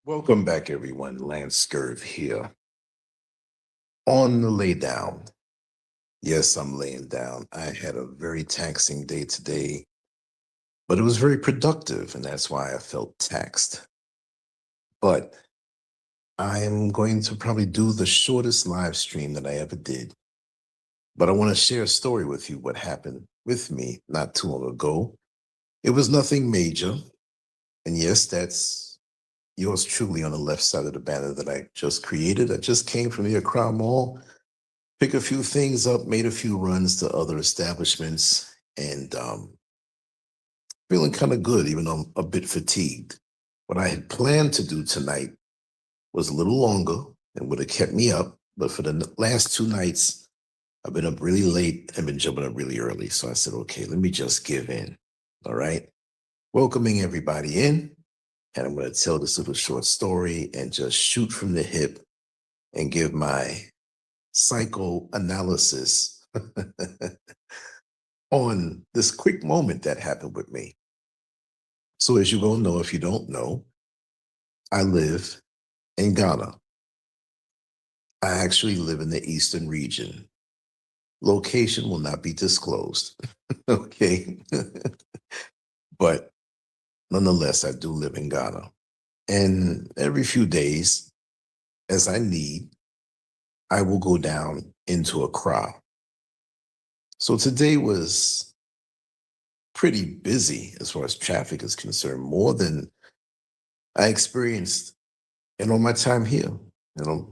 Welcome back, everyone. LanceScurv here on the lay down. Yes, I'm laying down. I had a very taxing day today, but it was very productive, and that's why I felt taxed. But I am going to probably do the shortest live stream that I ever did. But I want to share a story with you what happened with me not too long ago. It was nothing major. And yes, that's yours truly on the left side of the banner that I just created. I just came from the Accra Mall, pick a few things up, made a few runs to other establishments, and feeling kind of good, even though I'm a bit fatigued. What I had planned to do tonight was a little longer and would have kept me up, but for the last two nights, I've been up really late and been jumping up really early. So I said, okay, let me just give in. All right. Welcoming everybody in. And I'm going to tell this little short story and just shoot from the hip and give my psychoanalysis on this quick moment that happened with me. So, as you will know, if you don't know, I live in Ghana. I actually live in the Eastern region. Location will not be disclosed. Okay. But nonetheless, I do live in Ghana. And every few days, as I need, I will go down into Accra. So today was pretty busy as far as traffic is concerned, more than I experienced in all my time here.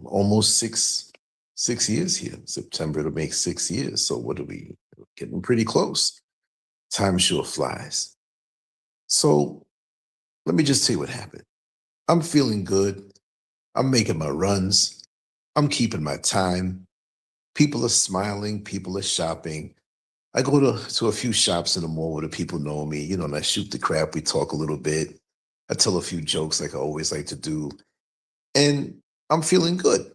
Almost six years here. September to make 6 years. So what are we getting pretty close? Time sure flies. So let me just tell you what happened. I'm feeling good. I'm making my runs. I'm keeping my time. People are smiling. People are shopping. I go to a few shops in the mall where the people know me, and I shoot the crap. We talk a little bit. I tell a few jokes like I always like to do. And I'm feeling good.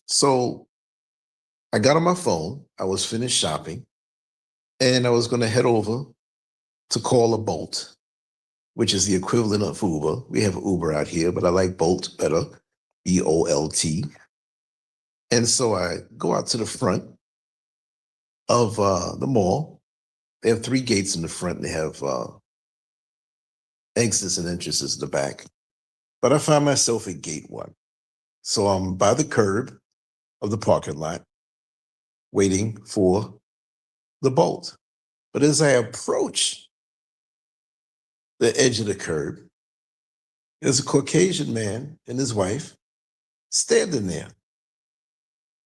So I got on my phone. I was finished shopping. And I was going to head over to call a Bolt, which is the equivalent of Uber. We have Uber out here, but I like Bolt better, Bolt. And so I go out to the front of the mall. They have three gates in the front, and they have exits and entrances in the back. But I find myself at gate one. So I'm by the curb of the parking lot, waiting for the Bolt. But as I approach the edge of the curb, there's a Caucasian man and his wife standing there.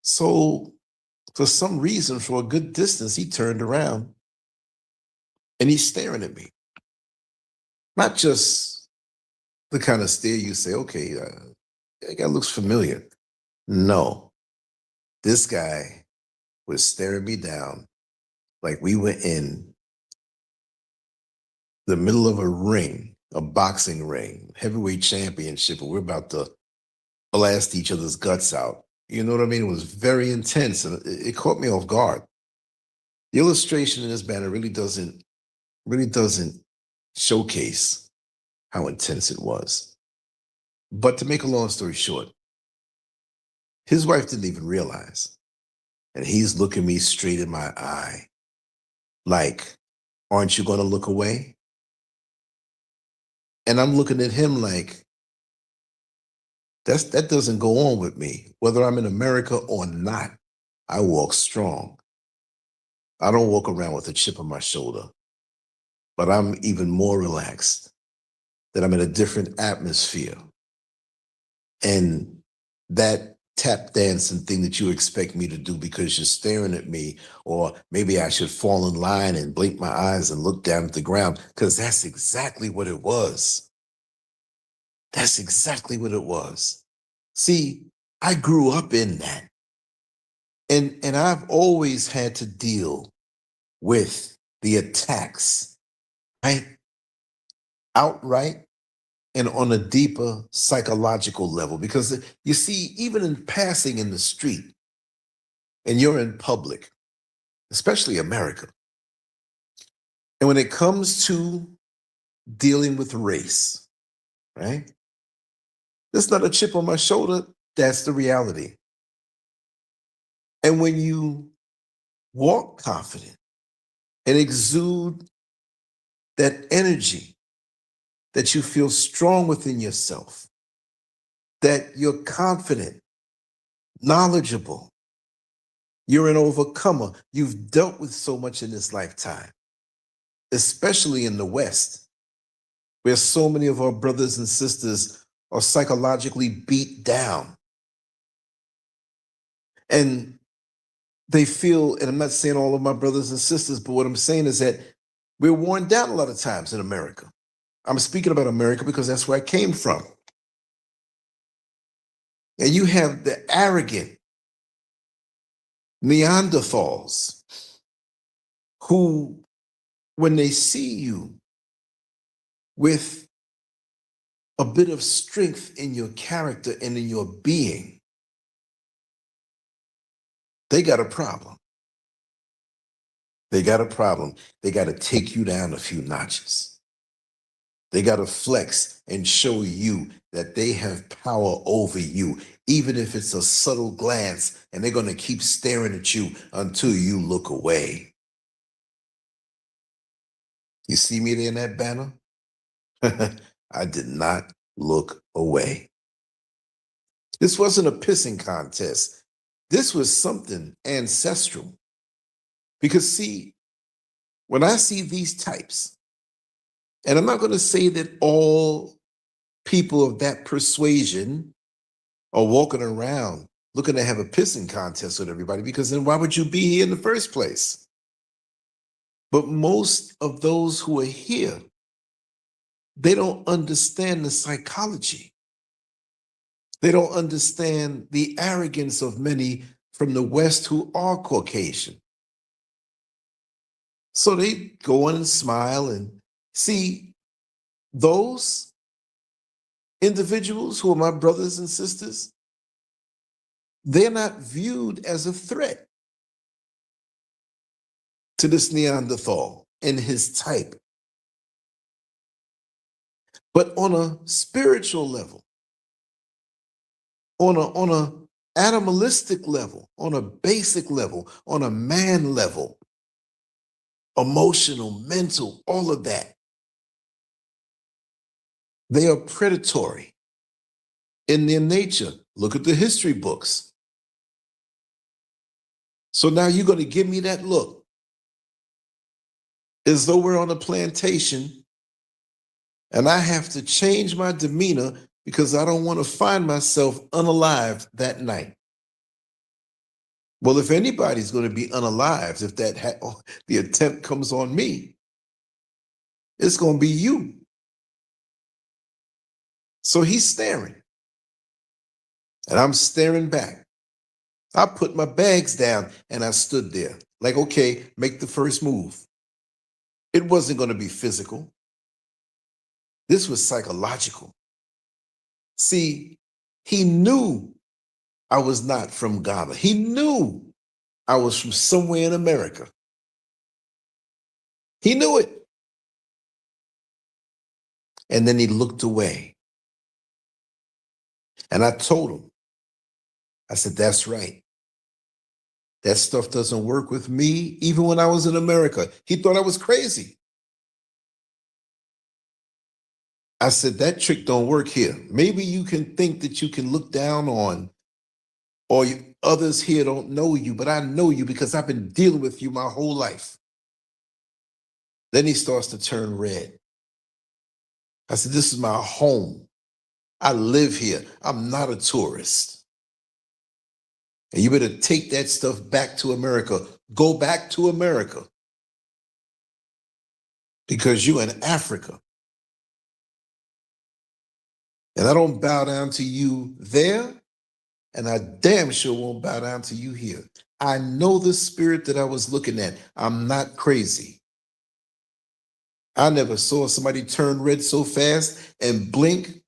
So for some reason, for a good distance, he turned around and he's staring at me. Not just the kind of stare you say, okay, that guy looks familiar. No, this guy was staring me down like we were in the middle of a ring, a boxing ring, heavyweight championship, and we're about to blast each other's guts out. You know what I mean? It was very intense, and it caught me off guard. The illustration in this banner really doesn't showcase how intense it was. But to make a long story short, his wife didn't even realize. And he's looking me straight in my eye like, aren't you going to look away? And I'm looking at him like, that doesn't go on with me. Whether I'm in America or not, I walk strong. I don't walk around with a chip on my shoulder, but I'm even more relaxed that I'm in a different atmosphere. And that tap dancing thing that you expect me to do because you're staring at me, or maybe I should fall in line and blink my eyes and look down at the ground, because that's exactly what it was. That's exactly what it was. See, I grew up in that. And I've always had to deal with the attacks, right? Outright and on a deeper psychological level. Because you see, even in passing in the street, and you're in public, especially America, and when it comes to dealing with race, right? That's not a chip on my shoulder. That's the reality. And when you walk confident and exude that energy, that you feel strong within yourself, that you're confident, knowledgeable, you're an overcomer. You've dealt with so much in this lifetime, especially in the West, where so many of our brothers and sisters are psychologically beat down. And they feel, and I'm not saying all of my brothers and sisters, but what I'm saying is that we're worn down a lot of times in America. I'm speaking about America because that's where I came from. And you have the arrogant Neanderthals who, when they see you with a bit of strength in your character and in your being, they got a problem. They got a problem. They got to take you down a few notches. They got to flex and show you that they have power over you, even if it's a subtle glance, and they're going to keep staring at you until you look away. You see me there in that banner? I did not look away. This wasn't a pissing contest. This was something ancestral. Because see, when I see these types, and I'm not going to say that all people of that persuasion are walking around looking to have a pissing contest with everybody, because then why would you be here in the first place? But most of those who are here, they don't understand the psychology. They don't understand the arrogance of many from the West who are Caucasian. So they go on and smile and see those individuals who are my brothers and sisters. They're not viewed as a threat to this Neanderthal and his type. But on a spiritual level, on a animalistic level, on a basic level, on a man level, emotional, mental, all of that, they are predatory in their nature. Look at the history books. So now you're going to give me that look as though we're on a plantation and I have to change my demeanor because I don't want to find myself unalived that night. Well, if anybody's going to be unalived, if the attempt comes on me, it's going to be you. So he's staring, and I'm staring back. I put my bags down and I stood there like, okay, make the first move. It wasn't going to be physical. This was psychological. See, he knew I was not from Ghana. He knew I was from somewhere in America. He knew it. And then he looked away. And I told him, I said, that's right. That stuff doesn't work with me, even when I was in America. He thought I was crazy. I said, that trick don't work here. Maybe you can think that you can look down on, or others here don't know you, but I know you because I've been dealing with you my whole life. Then he starts to turn red. I said, this is my home. I live here. I'm not a tourist. And you better take that stuff back to America. Go back to America. Because you're in Africa. And I don't bow down to you there, and I damn sure won't bow down to you here. I know the spirit that I was looking at. I'm not crazy. I never saw somebody turn red so fast and blink.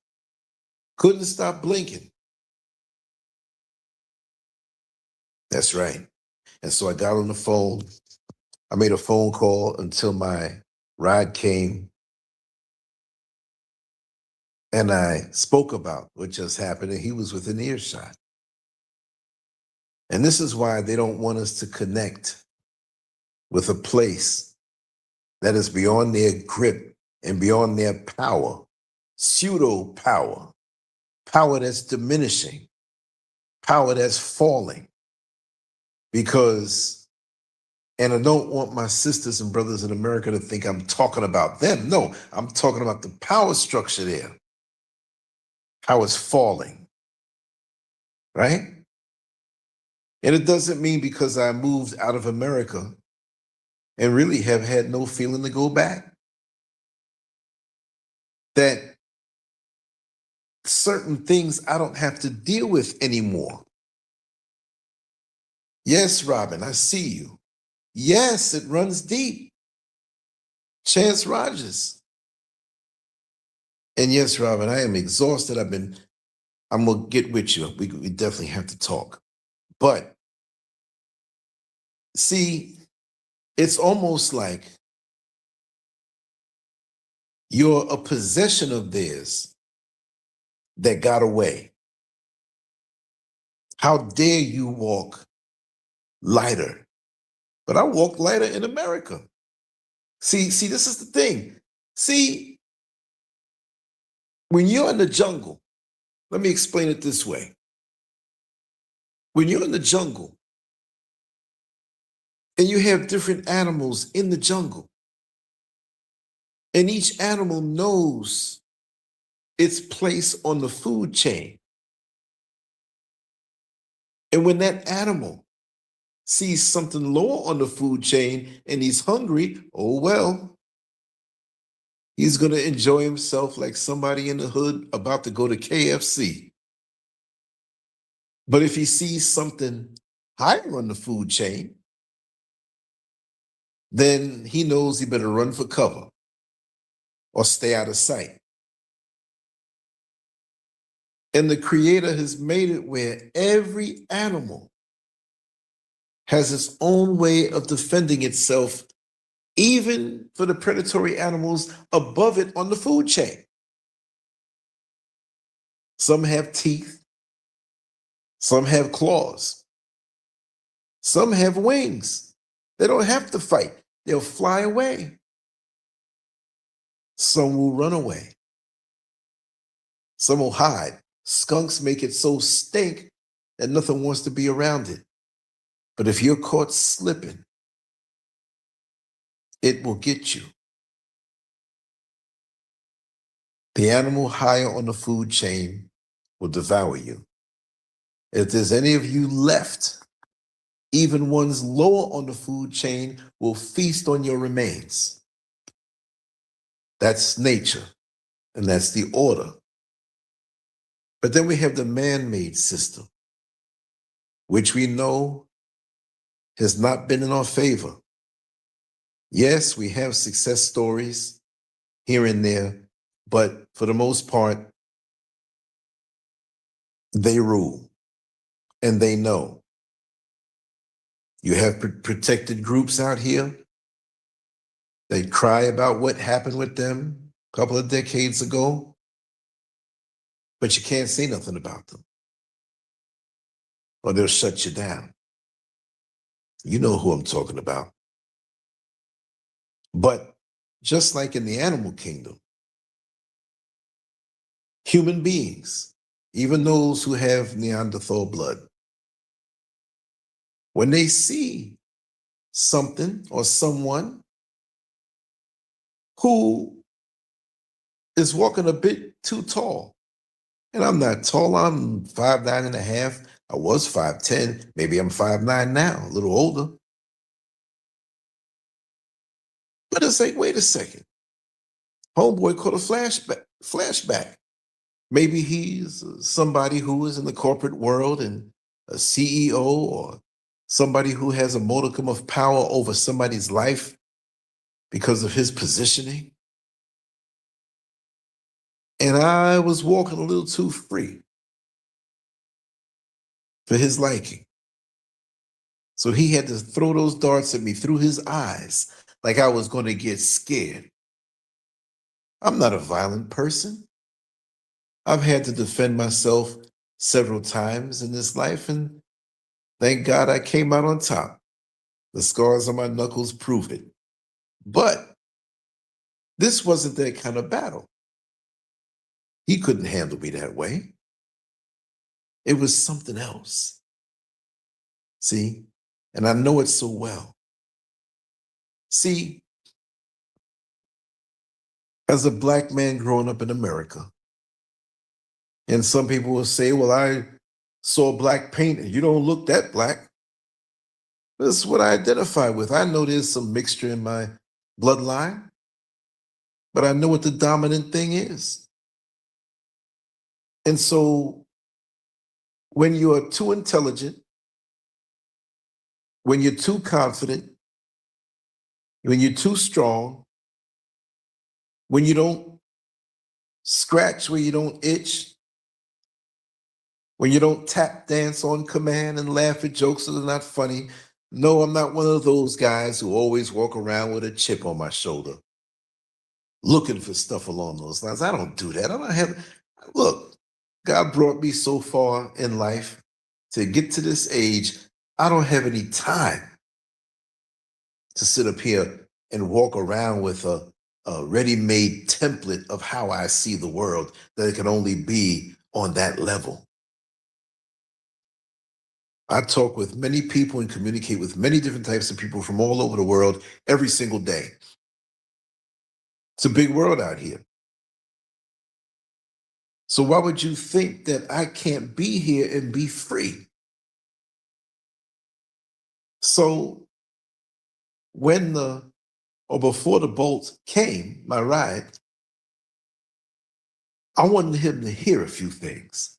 Couldn't stop blinking. That's right. And so I got on the phone. I made a phone call until my ride came. And I spoke about what just happened, and he was within earshot. And this is why they don't want us to connect with a place that is beyond their grip and beyond their power, pseudo power, power that's diminishing, power that's falling. Because, and I don't want my sisters and brothers in America to think I'm talking about them. No, I'm talking about the power structure there, how it's falling, right? And it doesn't mean because I moved out of America and really have had no feeling to go back, that certain things I don't have to deal with anymore. Yes, Robin, I see you. Yes, it runs deep. Chance Rogers. And yes, Robin, I am exhausted. I'm going to get with you. We definitely have to talk. But see, it's almost like you're a possession of theirs that got away. How dare you walk lighter? But I walk lighter in America. See, this is the thing. See, when you're in the jungle, let me explain it this way. When you're in the jungle and you have different animals in the jungle, and each animal knows its place on the food chain. And when that animal sees something lower on the food chain and he's hungry, oh well, he's going to enjoy himself like somebody in the hood about to go to KFC. But if he sees something higher on the food chain, then he knows he better run for cover or stay out of sight. And the Creator has made it where every animal has its own way of defending itself, even for the predatory animals above it on the food chain. Some have teeth, some have claws, some have wings. They don't have to fight, they'll fly away. Some will run away, some will hide. Skunks make it so stink that nothing wants to be around it. But if you're caught slipping, it will get you. The animal higher on the food chain will devour you. If there's any of you left, even ones lower on the food chain will feast on your remains. That's nature, and that's the order. But then we have the man-made system, which we know has not been in our favor. Yes, we have success stories here and there, but for the most part, they rule and they know. You have protected groups out here. They cry about what happened with them a couple of decades ago, but you can't say nothing about them, or they'll shut you down. You know who I'm talking about. But just like in the animal kingdom, human beings, even those who have Neanderthal blood, when they see something or someone who is walking a bit too tall, and I'm not tall, I'm 5'9.5". I was 5'10". Maybe I'm 5'9" now, a little older. But it's like, wait a second. Homeboy caught a flashback. Maybe he's somebody who is in the corporate world and a CEO, or somebody who has a modicum of power over somebody's life because of his positioning. And I was walking a little too free for his liking. So he had to throw those darts at me through his eyes like I was going to get scared. I'm not a violent person. I've had to defend myself several times in this life, and thank God I came out on top. The scars on my knuckles prove it. But this wasn't that kind of battle. He couldn't handle me that way. It was something else. See? And I know it so well. See, as a Black man growing up in America, and some people will say, well, I saw black paint and you don't look that black. That's what I identify with. I know there's some mixture in my bloodline, but I know what the dominant thing is. And so when you're too intelligent, when you're too confident, when you're too strong, when you don't scratch where you don't itch, when you don't tap dance on command and laugh at jokes that are not funny. No, I'm not one of those guys who always walk around with a chip on my shoulder, looking for stuff along those lines. I don't do that. I don't have, look, God brought me so far in life to get to this age. I don't have any time to sit up here and walk around with a ready-made template of how I see the world that it can only be on that level. I talk with many people and communicate with many different types of people from all over the world every single day. It's a big world out here. So why would you think that I can't be here and be free? So before the bolt came, my ride, I wanted him to hear a few things.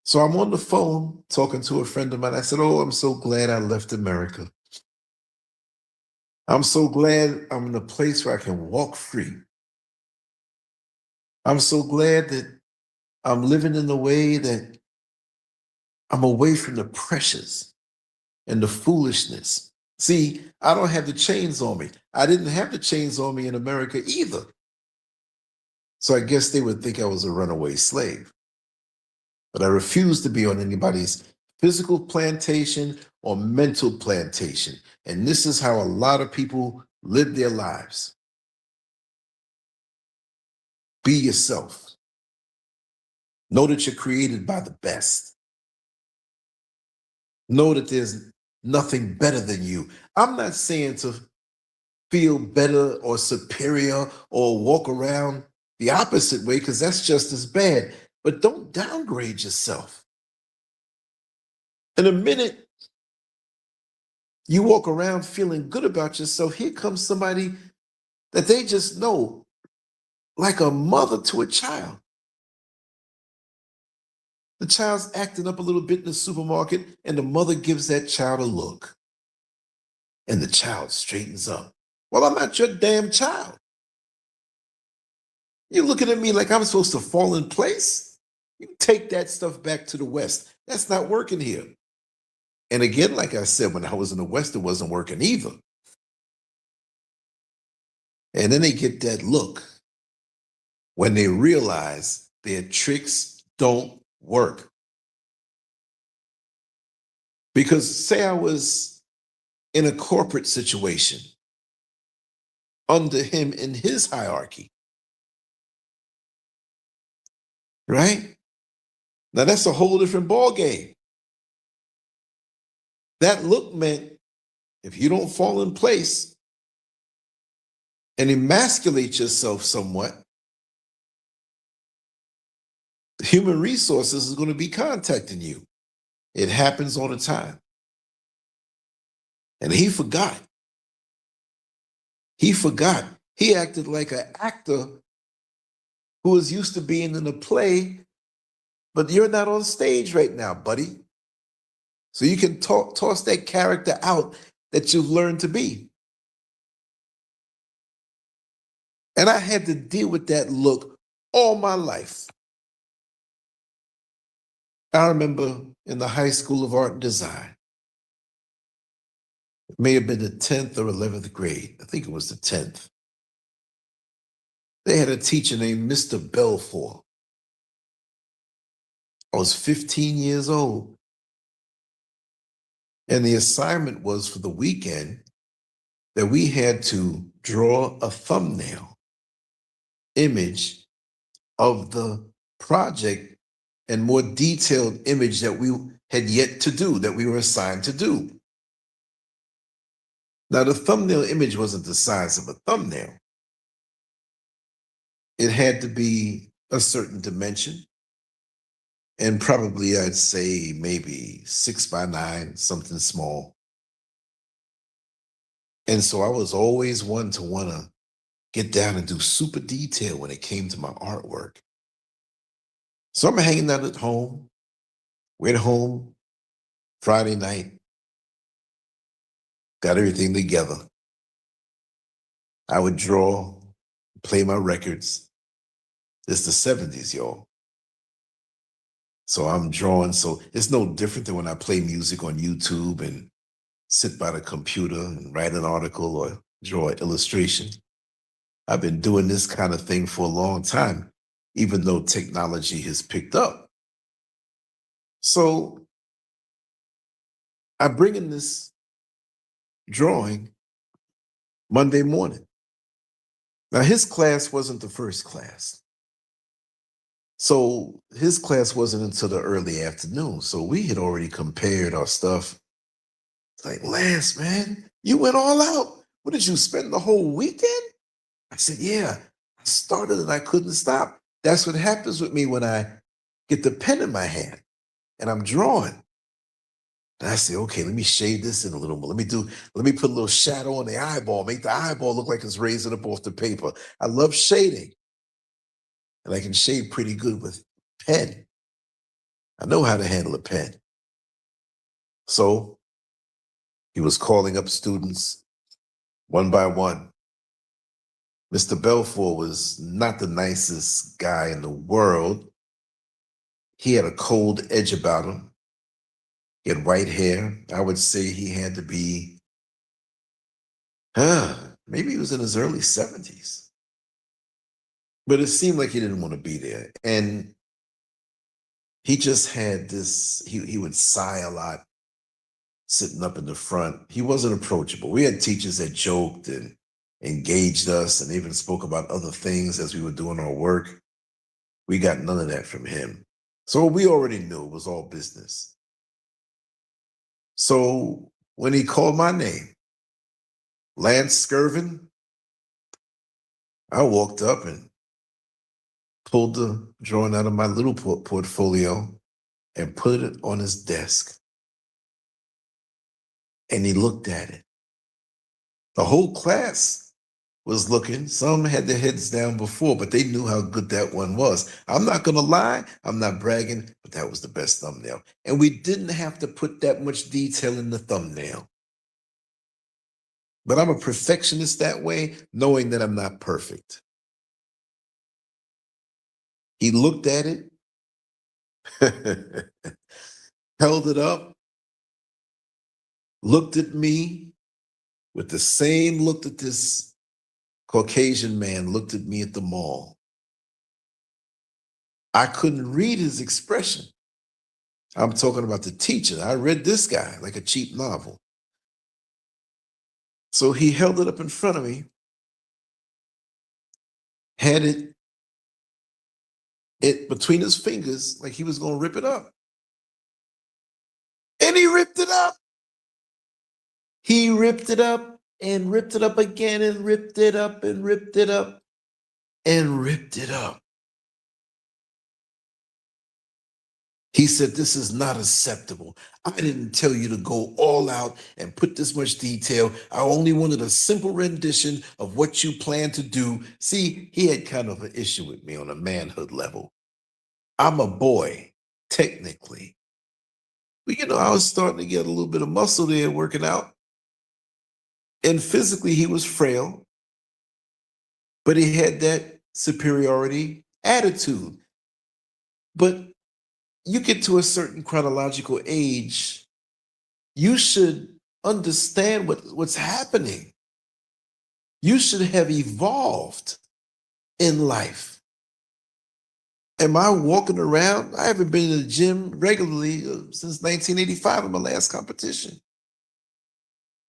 So I'm on the phone talking to a friend of mine. I said, oh, I'm so glad I left America. I'm so glad I'm in a place where I can walk free. I'm so glad that I'm living in a way that I'm away from the pressures and the foolishness. See, I don't have the chains on me. I didn't have the chains on me in America either. So I guess they would think I was a runaway slave. But I refuse to be on anybody's physical plantation or mental plantation. And this is how a lot of people live their lives. Be yourself. Know that you're created by the best. Know that there's nothing better than you. I'm not saying to feel better or superior or walk around the opposite way, because that's just as bad. But don't downgrade yourself. In a minute, you walk around feeling good about yourself. Here comes somebody that they just know, like a mother to a child. The child's acting up a little bit in the supermarket, and the mother gives that child a look. And the child straightens up. Well, I'm not your damn child. You're looking at me like I'm supposed to fall in place? You take that stuff back to the West. That's not working here. And again, like I said, when I was in the West, it wasn't working either. And then they get that look when they realize their tricks don't work. Because say I was in a corporate situation under him in his hierarchy, right? Now that's a whole different ball game. That look meant if you don't fall in place and emasculate yourself somewhat, human resources is going to be contacting you. It happens all the time. And he forgot. He forgot. He acted like an actor who was used to being in a play, but you're not on stage right now, buddy. So you can toss that character out that you've learned to be. And I had to deal with that look all my life. I remember in the High School of Art and Design, it may have been the 10th or 11th grade. I think it was the 10th. They had a teacher named Mr. Belfour. I was 15 years old. And the assignment was for the weekend that we had to draw a thumbnail image of the project and more detailed image that we had yet to do, that we were assigned to do. Now, the thumbnail image wasn't the size of a thumbnail. It had to be a certain dimension, and probably I'd say maybe 6x9, something small. And so I was always one to want to get down and do super detail when it came to my artwork. So I'm hanging out at home, went home Friday night, got everything together. I would draw, play my records. It's the 70s, y'all. So I'm drawing. So it's no different than when I play music on YouTube and sit by the computer and write an article or draw an illustration. I've been doing this kind of thing for a long time, even though technology has picked up. So I bring in this drawing Monday morning. Now, his class wasn't the first class. So his class wasn't until the early afternoon. So we had already compared our stuff. It's like, Lance, man, you went all out. What did you spend the whole weekend? I said, yeah, I started and I couldn't stop. That's what happens with me when I get the pen in my hand and I'm drawing. And I say, okay, let me shade this in a little more. Let me put a little shadow on the eyeball, make the eyeball look like it's raising up off the paper. I love shading. And I can shade pretty good with pen. I know how to handle a pen. So he was calling up students one by one. Mr. Belfour was not the nicest guy in the world. He had a cold edge about him. He had white hair. I would say he had to be, maybe he was in his early 70s. But it seemed like he didn't want to be there. And he just had this, he would sigh a lot sitting up in the front. He wasn't approachable. We had teachers that joked and engaged us and even spoke about other things as we were doing our work. We got none of that from him. So we already knew it was all business. So when he called my name, LanceScurv, I walked up and pulled the drawing out of my little portfolio and put it on his desk. And he looked at it. The whole class was looking. Some had their heads down before, but they knew how good that one was. I'm not going to lie. I'm not bragging, but that was the best thumbnail. And we didn't have to put that much detail in the thumbnail. But I'm a perfectionist that way, knowing that I'm not perfect. He looked at it, held it up, looked at me with the same look that this Caucasian man looked at me at the mall. I couldn't read his expression. I'm talking about the teacher. I read this guy like a cheap novel. So he held it up in front of me, had it between his fingers like he was going to rip it up. And he ripped it up. He ripped it up and ripped it up again and ripped it up and ripped it up and ripped it up. He said, this is not acceptable. I didn't tell you to go all out and put this much detail. I only wanted a simple rendition of what you plan to do. See, he had kind of an issue with me on a manhood level. I'm a boy, technically. But, I was starting to get a little bit of muscle there working out. And physically, he was frail, but he had that superiority attitude. But you get to a certain chronological age, you should understand what's happening. You should have evolved in life. Am I walking around? I haven't been in the gym regularly since 1985 in my last competition.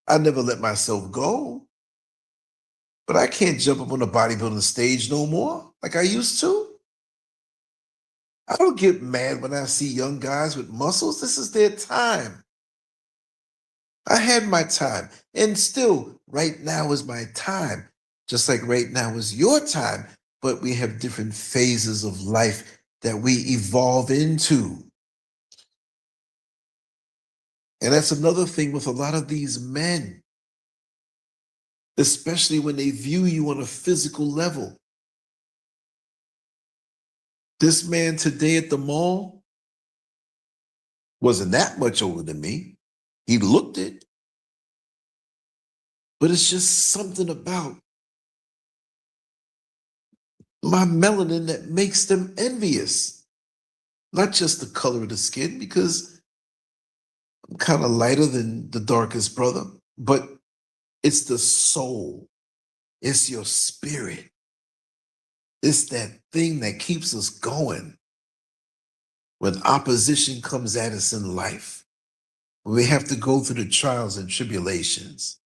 I never let myself go, but I can't jump up on the bodybuilding stage no more like I used to. I don't get mad when I see young guys with muscles. This is their time. I had my time, and still, right now is my time, just like right now is your time. But we have different phases of life that we evolve into. And that's another thing with a lot of these men, especially when they view you on a physical level. This man today at the mall wasn't that much older than me. He looked it, but it's just something about my melanin that makes them envious. Not just the color of the skin, because I'm kind of lighter than the darkest brother, but it's the soul. It's your spirit. It's that thing that keeps us going when opposition comes at us in life, when we have to go through the trials and tribulations,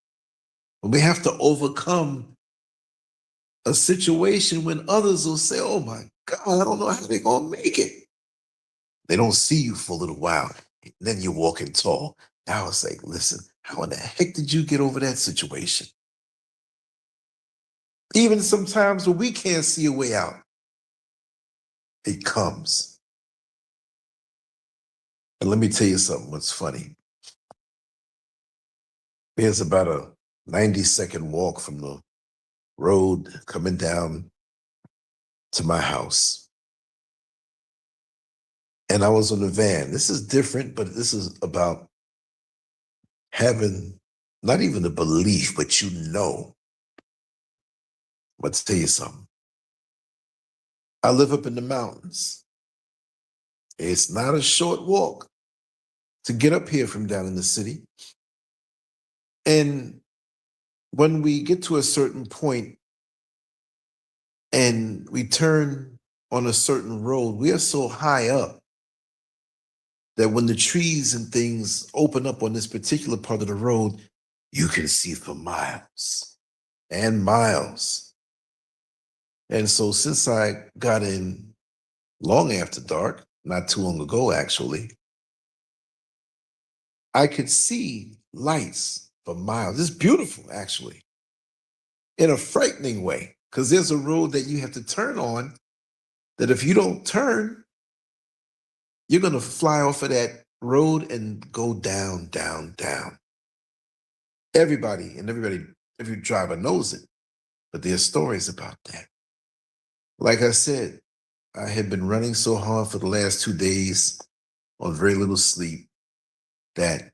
when we have to overcome a situation when others will say, oh my God, I don't know how they're going to make it. They don't see you for a little while. And then you're walking tall. Now it's like, listen, how in the heck did you get over that situation? Even sometimes when we can't see a way out, it comes. And let me tell you something, what's funny. There's about a 90-second walk from the road coming down to my house. And I was on the van. This is different, but this is about having not even a belief, but you know. But to tell you something, I live up in the mountains. It's not a short walk to get up here from down in the city. And when we get to a certain point and we turn on a certain road, we are so high up that when the trees and things open up on this particular part of the road, you can see for miles and miles. And so since I got in long after dark, not too long ago actually, I could see lights for miles. It's beautiful actually, in a frightening way, because there's a road that you have to turn on that if you don't turn, you're going to fly off of that road and go down, down, down. Every driver knows it, but there's stories about that. Like I said, I had been running so hard for the last 2 days on very little sleep that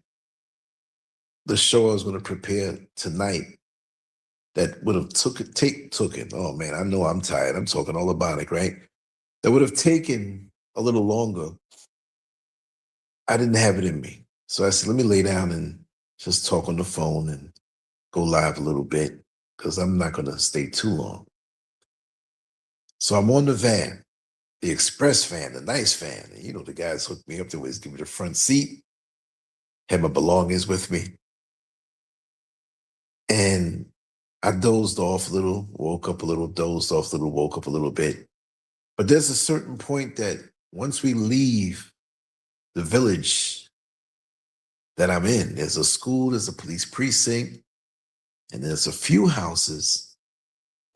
the show I was going to prepare tonight that would have took it. Oh man, I know I'm tired. I'm talking all about it, right? That would have taken a little longer. I didn't have it in me. So I said, let me lay down and just talk on the phone and go live a little bit because I'm not going to stay too long. So I'm on the van, the express van, the nice van. And, you know, the guys hooked me up to always give me the front seat, had my belongings with me. And I dozed off a little, woke up a little, dozed off a little, woke up a little bit. But there's a certain point that once we leave the village that I'm in, there's a school, there's a police precinct, and there's a few houses.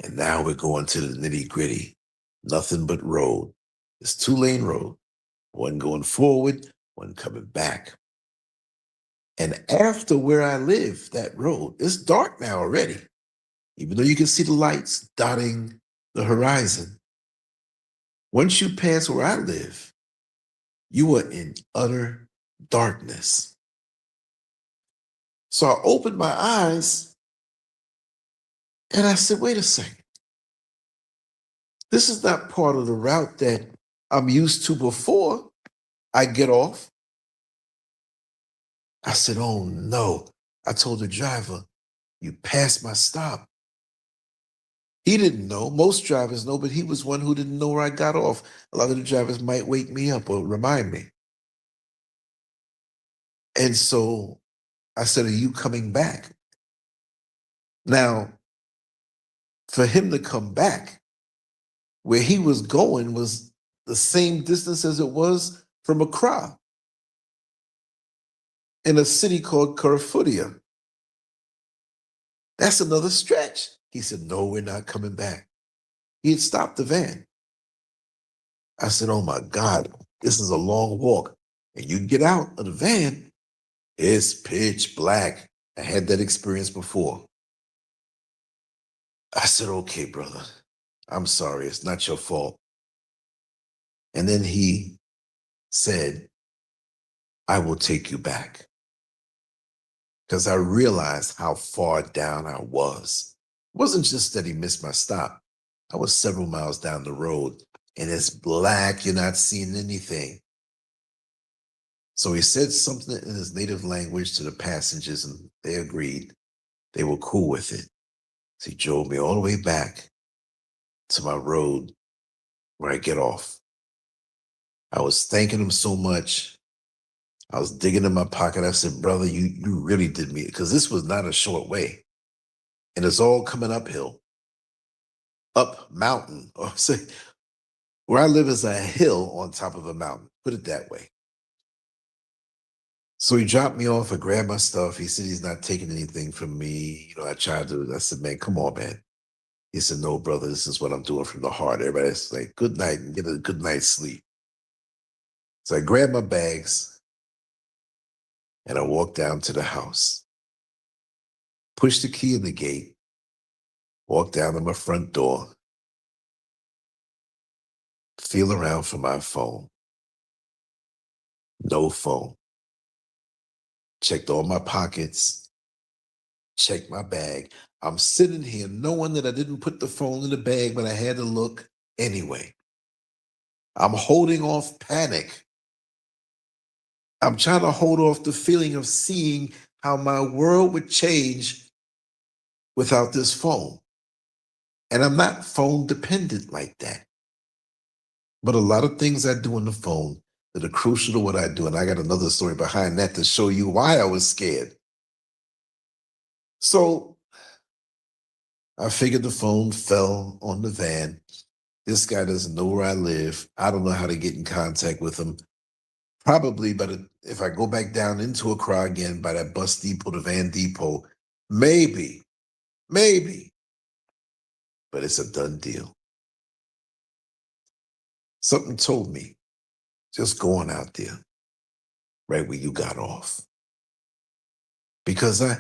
And now we're going to the nitty gritty. Nothing but road. It's 2-lane road, one going forward, one coming back. And after where I live, that road, it's dark now already, even though you can see the lights dotting the horizon. Once you pass where I live, you are in utter darkness. So I opened my eyes and I said, wait a second. This is not part of the route that I'm used to before I get off. I said, oh no. I told the driver, you passed my stop. He didn't know. Most drivers know, but he was one who didn't know where I got off. A lot of the drivers might wake me up or remind me. And so I said, are you coming back? Now, for him to come back, where he was going was the same distance as it was from Accra in a city called Curfudia. That's another stretch. He said, no, we're not coming back. He had stopped the van. I said, oh my God, this is a long walk. And you get out of the van, it's pitch black. I had that experience before. I said, okay, brother, I'm sorry. It's not your fault. And then he said, I will take you back. Because I realized how far down I was. It wasn't just that he missed my stop. I was several miles down the road and it's black. You're not seeing anything. So he said something in his native language to the passengers and they agreed. They were cool with it. So he drove me all the way back to my road where I get off. I was thanking him so much. I was digging in my pocket. I said, brother, you really did me, because this was not a short way. And it's all coming uphill, up mountain, or say, where I live is a hill on top of a mountain, put it that way. So he dropped me off. I grabbed my stuff. He said he's not taking anything from me. I tried to, I said, man, come on, man. He said, no, brother, this is what I'm doing from the heart. Everybody's like, good night and get a good night's sleep. So I grabbed my bags and I walked down to the house, pushed the key in the gate, walked down to my front door, feel around for my phone. No phone. Checked all my pockets, checked my bag. I'm sitting here knowing that I didn't put the phone in the bag, but I had to look anyway. I'm holding off panic. I'm trying to hold off the feeling of seeing how my world would change without this phone. And I'm not phone dependent like that. But a lot of things I do on the phone that are crucial to what I do. And I got another story behind that to show you why I was scared. So I figured the phone fell on the van. This guy doesn't know where I live. I don't know how to get in contact with him. Probably, but if I go back down into Accra again by that bus depot, the van depot, maybe. But it's a done deal. Something told me, just go on out there, right where you got off. Because I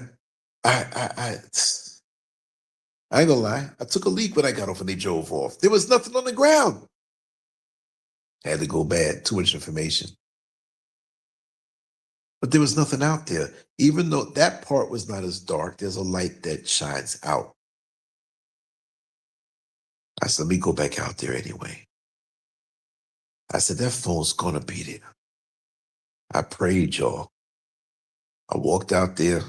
ain't gonna lie, I took a leak when I got off and they drove off. There was nothing on the ground. Had to go bad, too much information. But there was nothing out there. Even though that part was not as dark, there's a light that shines out. I said, let me go back out there anyway. I said, that phone's gonna be there. I prayed, y'all. I walked out there.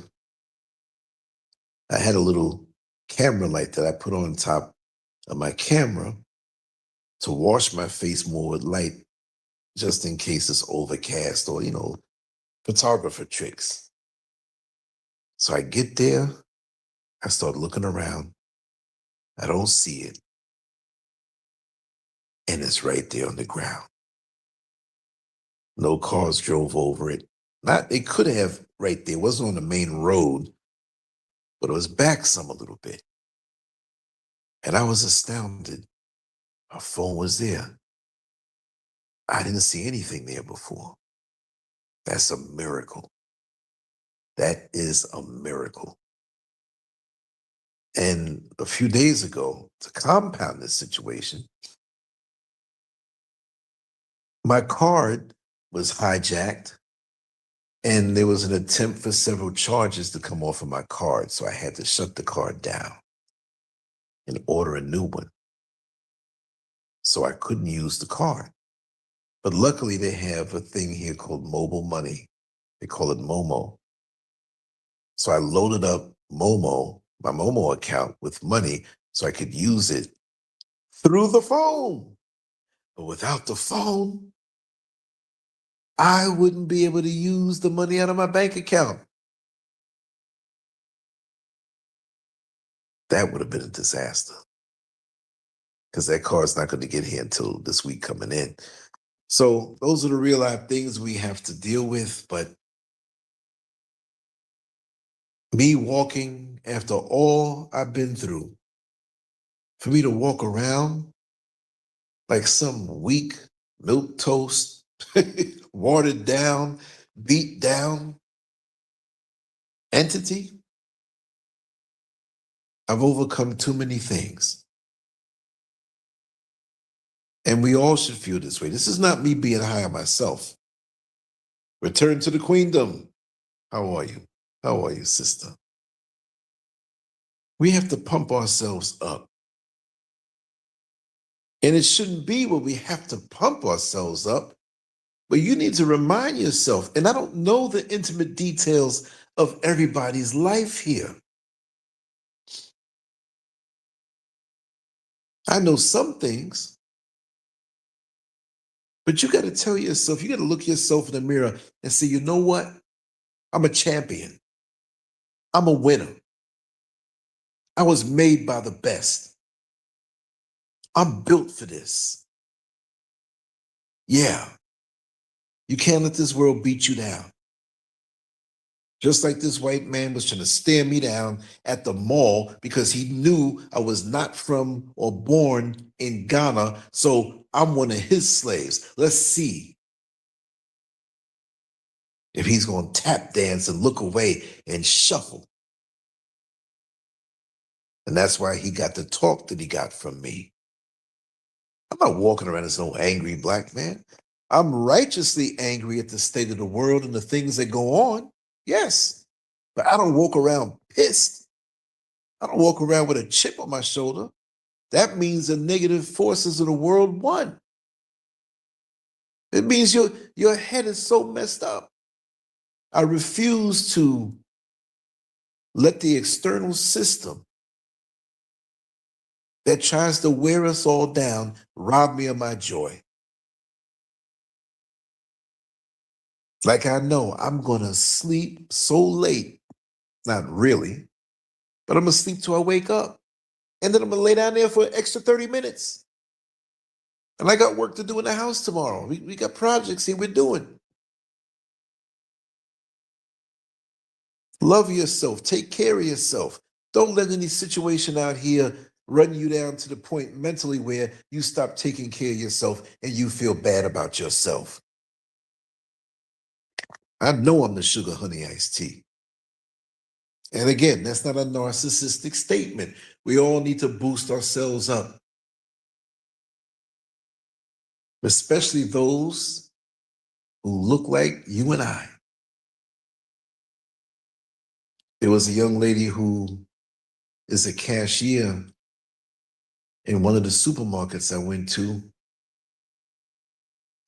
I had a little camera light that I put on top of my camera to wash my face more with light, just in case it's overcast or, photographer tricks. So I get there, I start looking around. I don't see it. And it's right there on the ground. No cars drove over it. It could have right there. It wasn't on the main road, but it was back some a little bit. And I was astounded. My phone was there. I didn't see anything there before. That's a miracle. That is a miracle. And a few days ago, to compound this situation, my card was hijacked and there was an attempt for several charges to come off of my card. So I had to shut the card down and order a new one. So I couldn't use the card. But luckily they have a thing here called mobile money. They call it Momo. So I loaded up my Momo account with money so I could use it through the phone. But without the phone, I wouldn't be able to use the money out of my bank account. That would have been a disaster because that card's not going to get here until this week coming in. So those are the real life things we have to deal with. But me walking after all I've been through, for me to walk around like some weak milk toast, watered down, beat down entity, I've overcome too many things. And we all should feel this way. This is not me being high on myself. Return to the queendom. How are you? How are you, sister? We have to pump ourselves up. And it shouldn't be where we have to pump ourselves up, but you need to remind yourself. And I don't know the intimate details of everybody's life here. I know some things, but you got to tell yourself, you got to look yourself in the mirror and say, you know what? I'm a champion. I'm a winner. I was made by the best. I'm built for this. Yeah. You can't let this world beat you down. Just like this white man was trying to stare me down at the mall because he knew I was not from or born in Ghana, so I'm one of his slaves. Let's see if he's going to tap dance and look away and shuffle. And that's why he got the talk that he got from me. I'm not walking around as no angry black man. I'm righteously angry at the state of the world and the things that go on. Yes. But I don't walk around pissed. I don't walk around with a chip on my shoulder. That means the negative forces of the world won. It means your head is so messed up. I refuse to let the external system that tries to wear us all down rob me of my joy. Like I know I'm going to sleep so late, not really, but I'm going to sleep till I wake up. And then I'm going to lay down there for an extra 30 minutes. And I got work to do in the house tomorrow. We got projects here we're doing. Love yourself. Take care of yourself. Don't let any situation out here run you down to the point mentally where you stop taking care of yourself and you feel bad about yourself. I know I'm the sugar honey iced tea. And again, that's not a narcissistic statement. We all need to boost ourselves up, especially those who look like you and I. There was a young lady who is a cashier in one of the supermarkets I went to,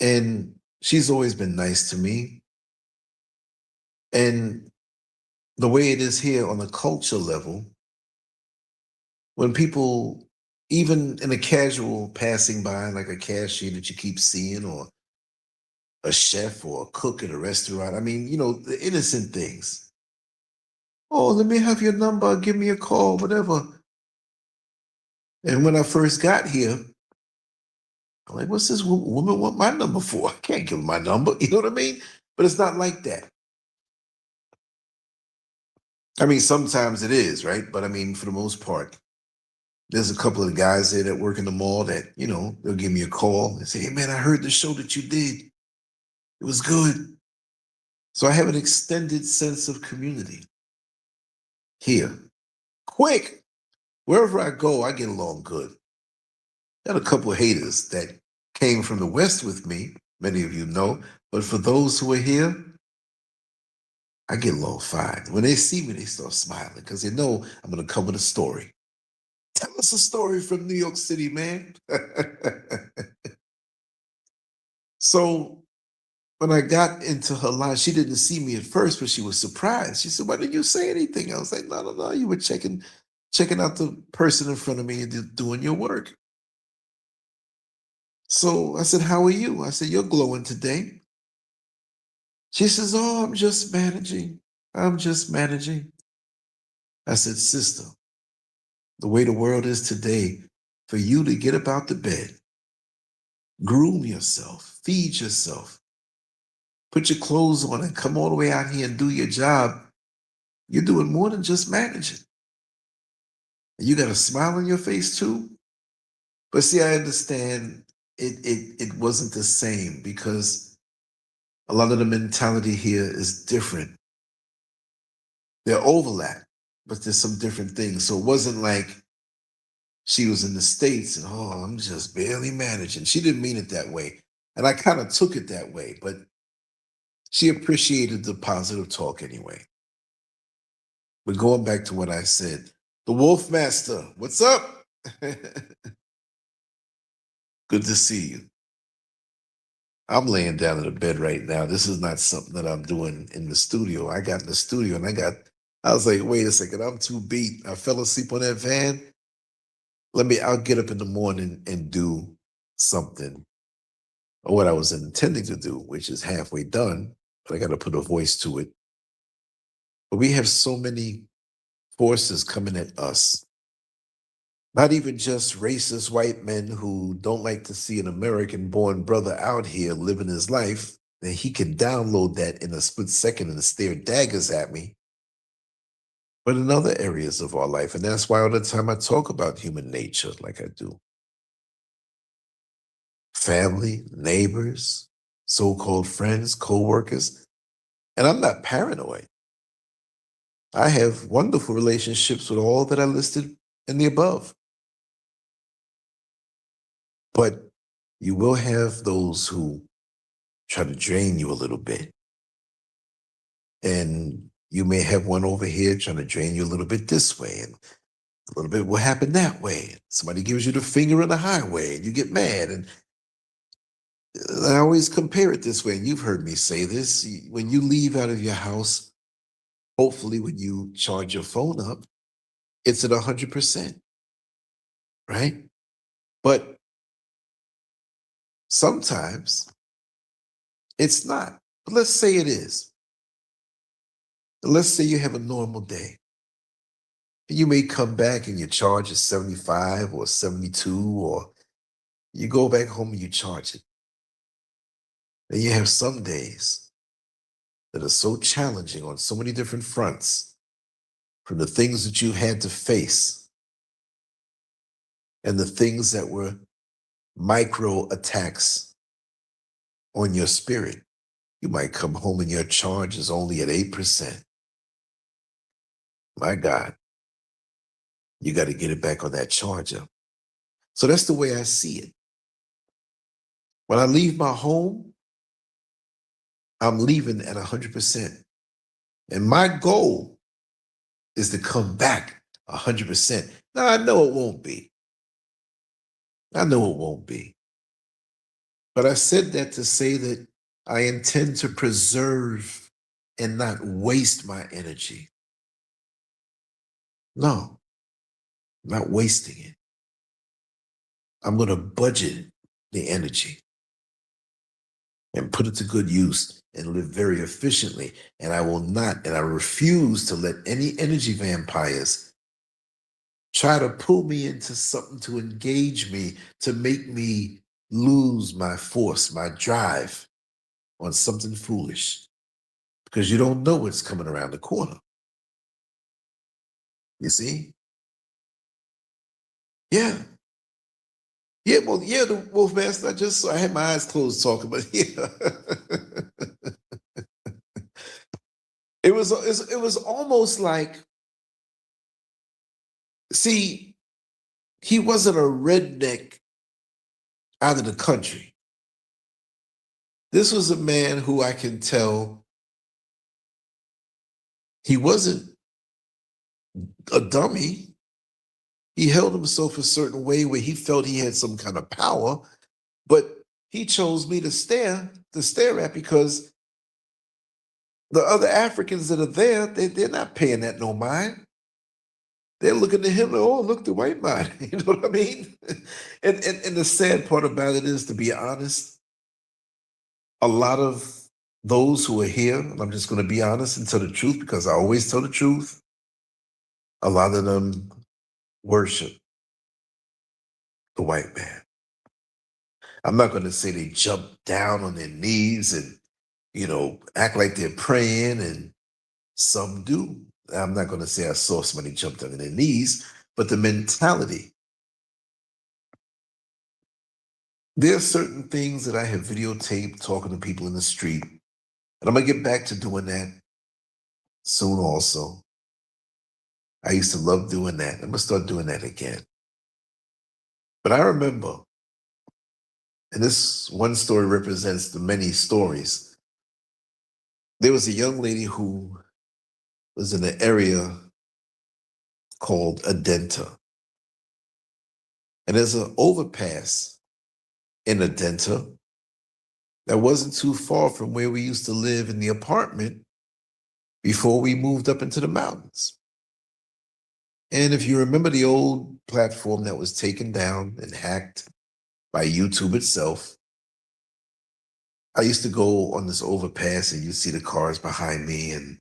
and she's always been nice to me. And the way it is here on a culture level, when people, even in a casual passing by, like a cashier that you keep seeing, or a chef or a cook at a restaurant, I mean, you know, the innocent things. Oh, let me have your number, give me a call, whatever. And when I first got here, I'm like, what's this woman want my number for? I can't give her my number, you know what I mean? But it's not like that. I mean, sometimes it is, right? But I mean, for the most part, there's a couple of guys there that work in the mall that, you know, they'll give me a call and say, hey, man, I heard the show that you did. It was good. So I have an extended sense of community here. Quick, wherever I go, I get along good. Got a couple of haters that came from the West with me, many of you know, but for those who are here, I get along fine. When they see me, they start smiling because they know I'm going to come with a story. Tell us a story from New York City, man. So when I got into her line, she didn't see me at first, but she was surprised. She said, why didn't you say anything? I was like, no, you were checking checking out the person in front of me and doing your work. So I said, how are you? I said, you're glowing today. She says, oh, I'm just managing. I'm just managing. I said, sister, the way the world is today, for you to get up out the bed, groom yourself, feed yourself, put your clothes on and come all the way out here and do your job, you're doing more than just managing. And you got a smile on your face too. But see, I understand it wasn't the same because a lot of the mentality here is different. They're overlap, but there's some different things. So it wasn't like she was in the States and, oh, I'm just barely managing. She didn't mean it that way. And I kind of took it that way, but she appreciated the positive talk anyway. But going back to what I said, the Wolf Master, what's up? Good to see you. I'm laying down in the bed right now. This is not something that I'm doing in the studio. I got in the studio and I was like, wait a second, I'm too beat. I fell asleep on that van. I'll get up in the morning and do something, or what I was intending to do, which is halfway done, but I got to put a voice to it. But we have so many forces coming at us. Not even just racist white men who don't like to see an American-born brother out here living his life, that he can download that in a split second and stare daggers at me, but in other areas of our life. And that's why all the time I talk about human nature like I do. Family, neighbors, so-called friends, co-workers. And I'm not paranoid. I have wonderful relationships with all that I listed in the above. But you will have those who try to drain you a little bit. And you may have one over here trying to drain you a little bit this way, and a little bit will happen that way. Somebody gives you the finger in the highway and you get mad. And I always compare it this way, and you've heard me say this. When you leave out of your house, hopefully when you charge your phone up, it's at 100%, right? But sometimes it's not. But let's say it is. Let's say you have a normal day. You may come back and your charge is 75 or 72, or you go back home and you charge it. And you have some days that are so challenging on so many different fronts, from the things that you had to face and the things that were micro attacks on your spirit. You might come home and your charge is only at 8%. My God, you got to get it back on that charger. So that's the way I see it. When I leave my home, I'm leaving at 100%. And my goal is to come back 100%. Now, I know it won't be. I know it won't be. But I said that to say that I intend to preserve and not waste my energy. No, not wasting it. I'm going to budget the energy and put it to good use and live very efficiently. And I will not, and I refuse to let any energy vampires try to pull me into something to engage me, to make me lose my force, my drive on something foolish, because you don't know what's coming around the corner. You see? Yeah. Yeah, well, yeah, the Wolf Master, I had my eyes closed talking, but yeah. It was almost like, see, he wasn't a redneck out of the country. This was a man who I can tell he wasn't a dummy. He held himself a certain way where he felt he had some kind of power, but he chose me to stare at, because the other Africans that are there, they're not paying that no mind. they're looking at him like, oh, look, the white man. You know what I mean? And the sad part about it is, to be honest, a lot of those who are here, and I'm just going to be honest and tell the truth because I always tell the truth, a lot of them worship the white man. I'm not going to say they jump down on their knees and, act like they're praying, and some do. I'm not going to say I saw somebody jump down on their knees, but the mentality. There are certain things that I have videotaped talking to people in the street, and I'm going to get back to doing that soon also. I used to love doing that. I'm going to start doing that again. But I remember, and this one story represents the many stories, there was a young lady who was in an area called Adenta. And there's an overpass in Adenta that wasn't too far from where we used to live in the apartment before we moved up into the mountains. And if you remember the old platform that was taken down and hacked by YouTube itself, I used to go on this overpass and you'd see the cars behind me, and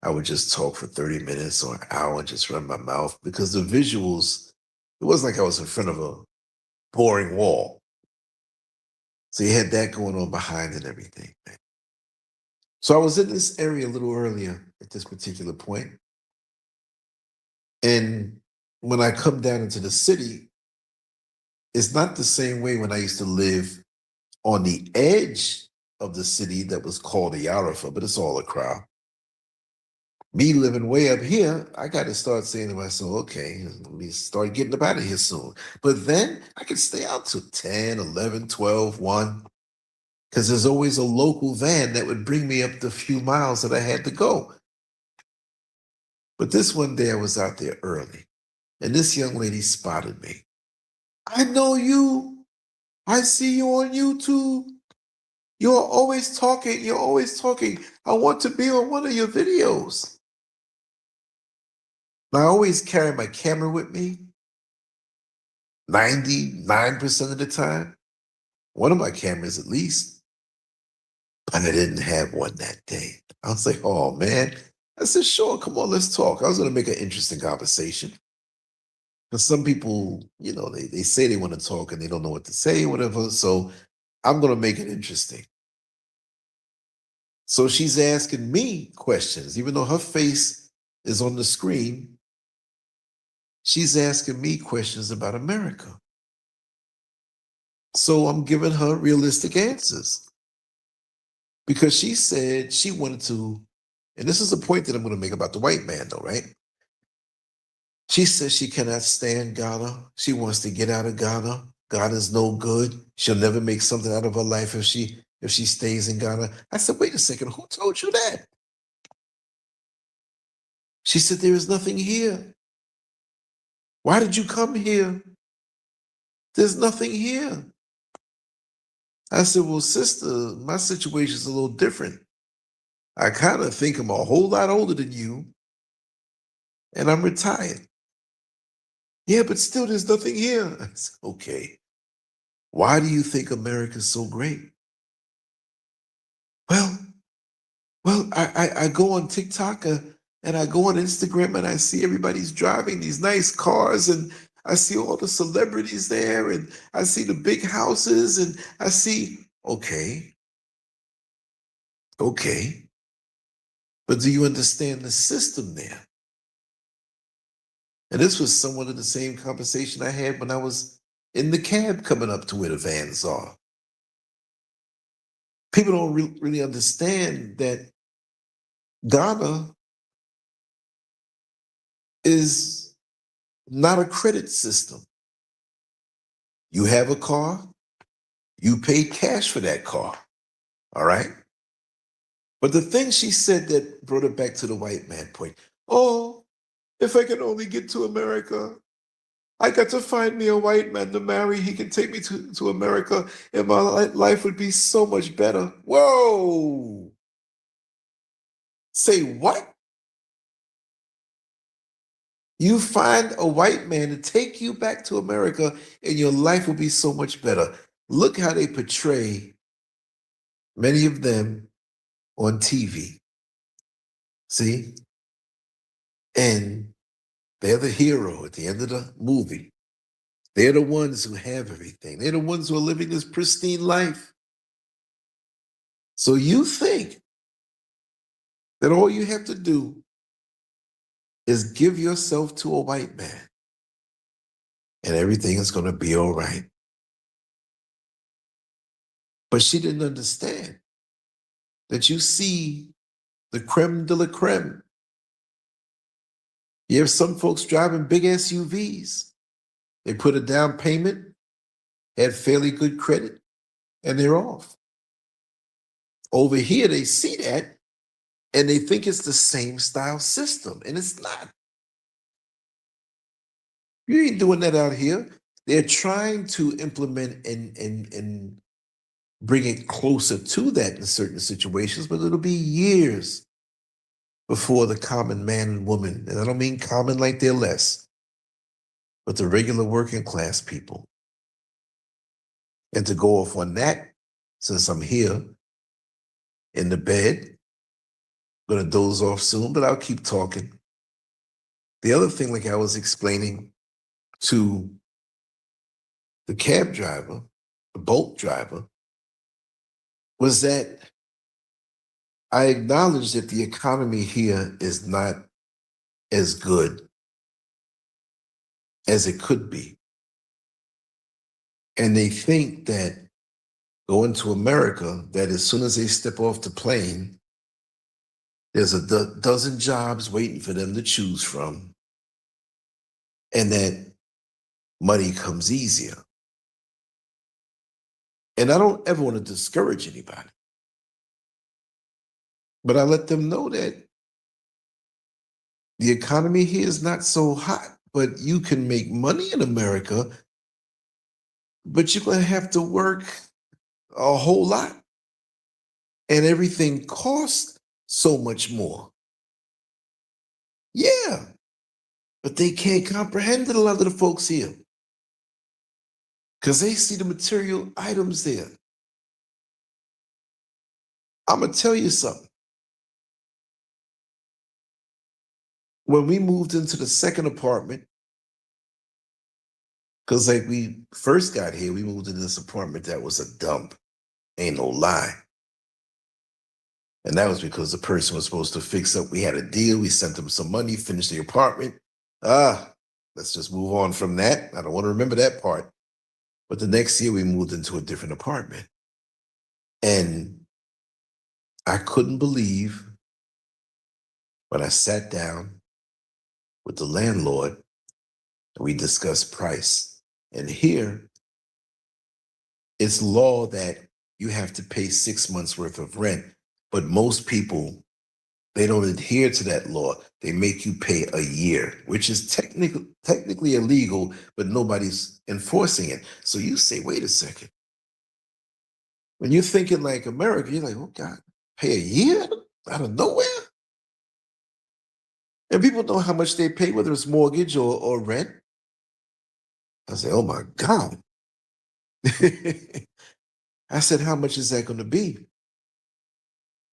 I would just talk for 30 minutes or an hour and just run my mouth because the visuals, it wasn't like I was in front of a boring wall. So you had that going on behind and everything. So I was in this area a little earlier at this particular point. And when I come down into the city, it's not the same way when I used to live on the edge of the city that was called the Yarafa, but it's all a crowd. Me living way up here, I got to start saying to myself, okay, let me start getting up out of here soon. But then I could stay out till 10, 11, 12, 1, because there's always a local van that would bring me up the few miles that I had to go. But this one day I was out there early, and this young lady spotted me. I know you. I see you on YouTube. You're always talking. You're always talking. I want to be on one of your videos. Now, I always carry my camera with me 99% of the time. One of my cameras at least. But I didn't have one that day. I was like, oh, man. I said, sure, come on, let's talk. I was going to make an interesting conversation. Because some people, they say they want to talk and they don't know what to say, whatever. So I'm going to make it interesting. So she's asking me questions, even though her face is on the screen. She's asking me questions about America. So I'm giving her realistic answers. Because she said she wanted to, and this is a point that I'm going to make about the white man, though, right? She says she cannot stand Ghana. She wants to get out of Ghana. Ghana's no good. She'll never make something out of her life if she stays in Ghana. I said, wait a second, who told you that? She said, there is nothing here. Why did you come here? There's nothing here. I said, well, sister, my situation is a little different. I kind of think I'm a whole lot older than you, and I'm retired. Yeah, but still, there's nothing here. I said, okay. Why do you think America's so great? Well, I go on TikTok and I go on Instagram and I see everybody's driving these nice cars, and I see all the celebrities there, and I see the big houses, and I see, okay. But do you understand the system there? And this was somewhat of the same conversation I had when I was in the cab coming up to where the vans are. People don't really understand that Ghana is not a credit system. You have a car, you pay cash for that car, all right? But the thing she said that brought it back to the white man point, oh, if I can only get to America, I got to find me a white man to marry. He can take me to America, and my life would be so much better. Whoa! Say what? You find a white man to take you back to America and your life will be so much better. Look how they portray many of them on TV. See? And they're the hero at the end of the movie. They're the ones who have everything. They're the ones who are living this pristine life. So you think that all you have to do is give yourself to a white man and everything is going to be all right. But she didn't understand that you see the creme de la creme. You have some folks driving big SUVs. They put a down payment, had fairly good credit, and they're off. Over here, they see that and they think it's the same style system, and it's not. You ain't doing that out here. They're trying to implement and bring it closer to that in certain situations, but it'll be years before the common man and woman, and I don't mean common like they're less, but the regular working class people. And to go off on that, since I'm here in the bed, I'm gonna doze off soon, but I'll keep talking. The other thing, like I was explaining to the cab driver, the boat driver, was that I acknowledge that the economy here is not as good as it could be. And they think that going to America, that as soon as they step off the plane, there's a dozen jobs waiting for them to choose from, and that money comes easier. And I don't ever want to discourage anybody, but I let them know that the economy here is not so hot, but you can make money in America, but you're going to have to work a whole lot. And everything costs so much more. Yeah, but they can't comprehend it, a lot of the folks here, because they see the material items there. I'm going to tell you something. When we moved into the second apartment, because like we first got here, we moved into this apartment that was a dump. Ain't no lie. And that was because the person was supposed to fix up. We had a deal. We sent them some money, finished the apartment. Let's just move on from that. I don't want to remember that part. But the next year we moved into a different apartment. And I couldn't believe when I sat down with the landlord and we discussed price. And here, it's law that you have to pay 6 months worth of rent. But most people, they don't adhere to that law. They make you pay a year, which is technically illegal, but nobody's enforcing it. So you say, wait a second. When you're thinking like America, you're like, oh God, pay a year out of nowhere? And people know how much they pay, whether it's mortgage or rent. I say, oh my God. I said, how much is that going to be?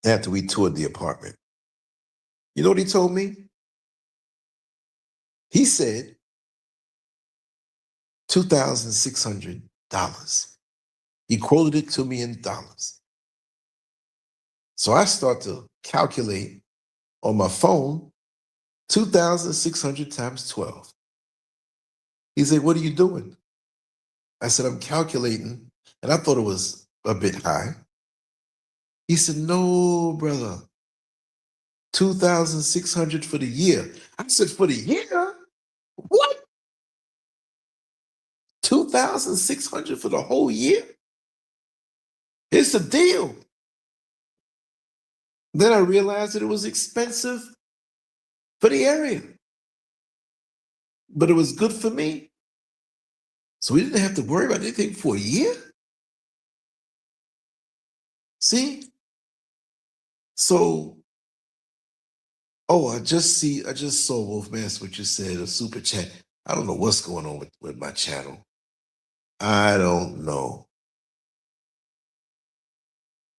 After we toured the apartment. You know what he told me? He said $2,600. He quoted it to me in dollars. So I start to calculate on my phone 2,600 times 12. He said, what are you doing? I said, I'm calculating, and I thought it was a bit high. He said, no, brother, 2,600 for the year. I said, for the year? What? 2,600 for the whole year? It's a deal. Then I realized that it was expensive for the area, but it was good for me. So we didn't have to worry about anything for a year. See? So Oh, I just saw Wolfman, what you said, a super chat. I don't know what's going on with my channel. I don't know.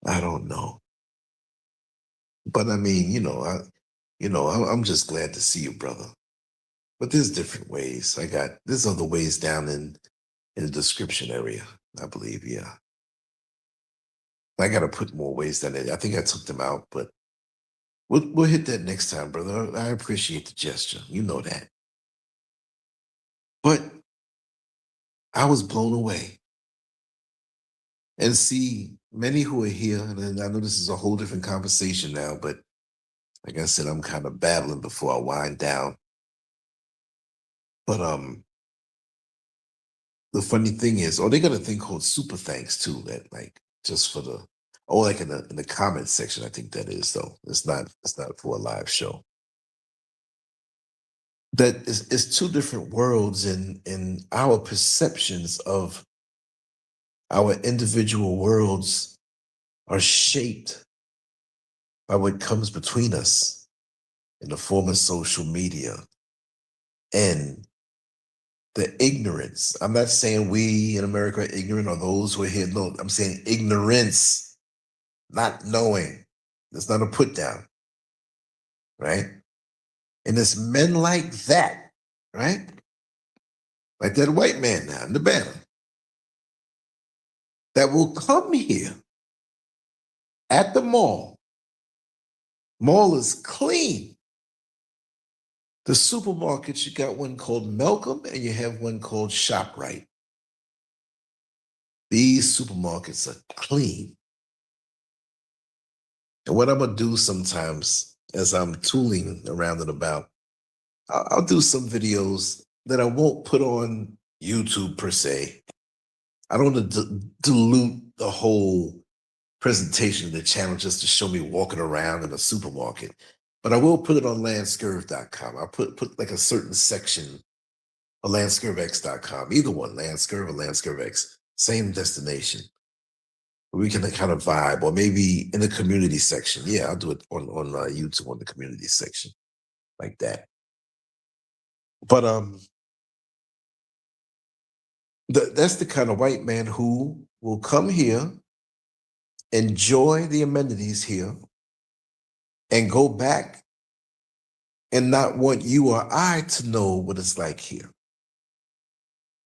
I don't know. But I mean, I'm just glad to see you, brother. But there's different ways. There's other ways down in the description area, I believe. Yeah. I gotta put more ways down there. I think I took them out, but we'll hit that next time, brother. I appreciate the gesture. You know that. But I was blown away. And see, many who are here, and then I know this is a whole different conversation now, but like I said, I'm kind of battling before I wind down. But the funny thing is, they got a thing called super thanks too, that like just for the like in the comment section, I think that is though. It's not for a live show. That is two different worlds in our perceptions of our individual worlds are shaped by what comes between us in the form of social media and the ignorance. I'm not saying we in America are ignorant or those who are here. No, I'm saying ignorance, not knowing. It's not a put down, right? And it's men like that, right? Like that white man now in the banner that will come here at the mall. Mall is clean. The supermarkets, you got one called Malcolm and you have one called ShopRite. These supermarkets are clean. And what I'm gonna do sometimes as I'm tooling around and about, I'll do some videos that I won't put on YouTube per se. I don't want to dilute the whole presentation of the channel just to show me walking around in a supermarket. But I will put it on LanceScurv.com. I'll put like a certain section of LanceScurvX.com. Either one, LanceScurv or LanceScurvX. Same destination. We can kind of vibe, or maybe in the community section. Yeah, I'll do it on YouTube on the community section, like that. But that's the kind of white man who will come here, enjoy the amenities here, and go back and not want you or I to know what it's like here.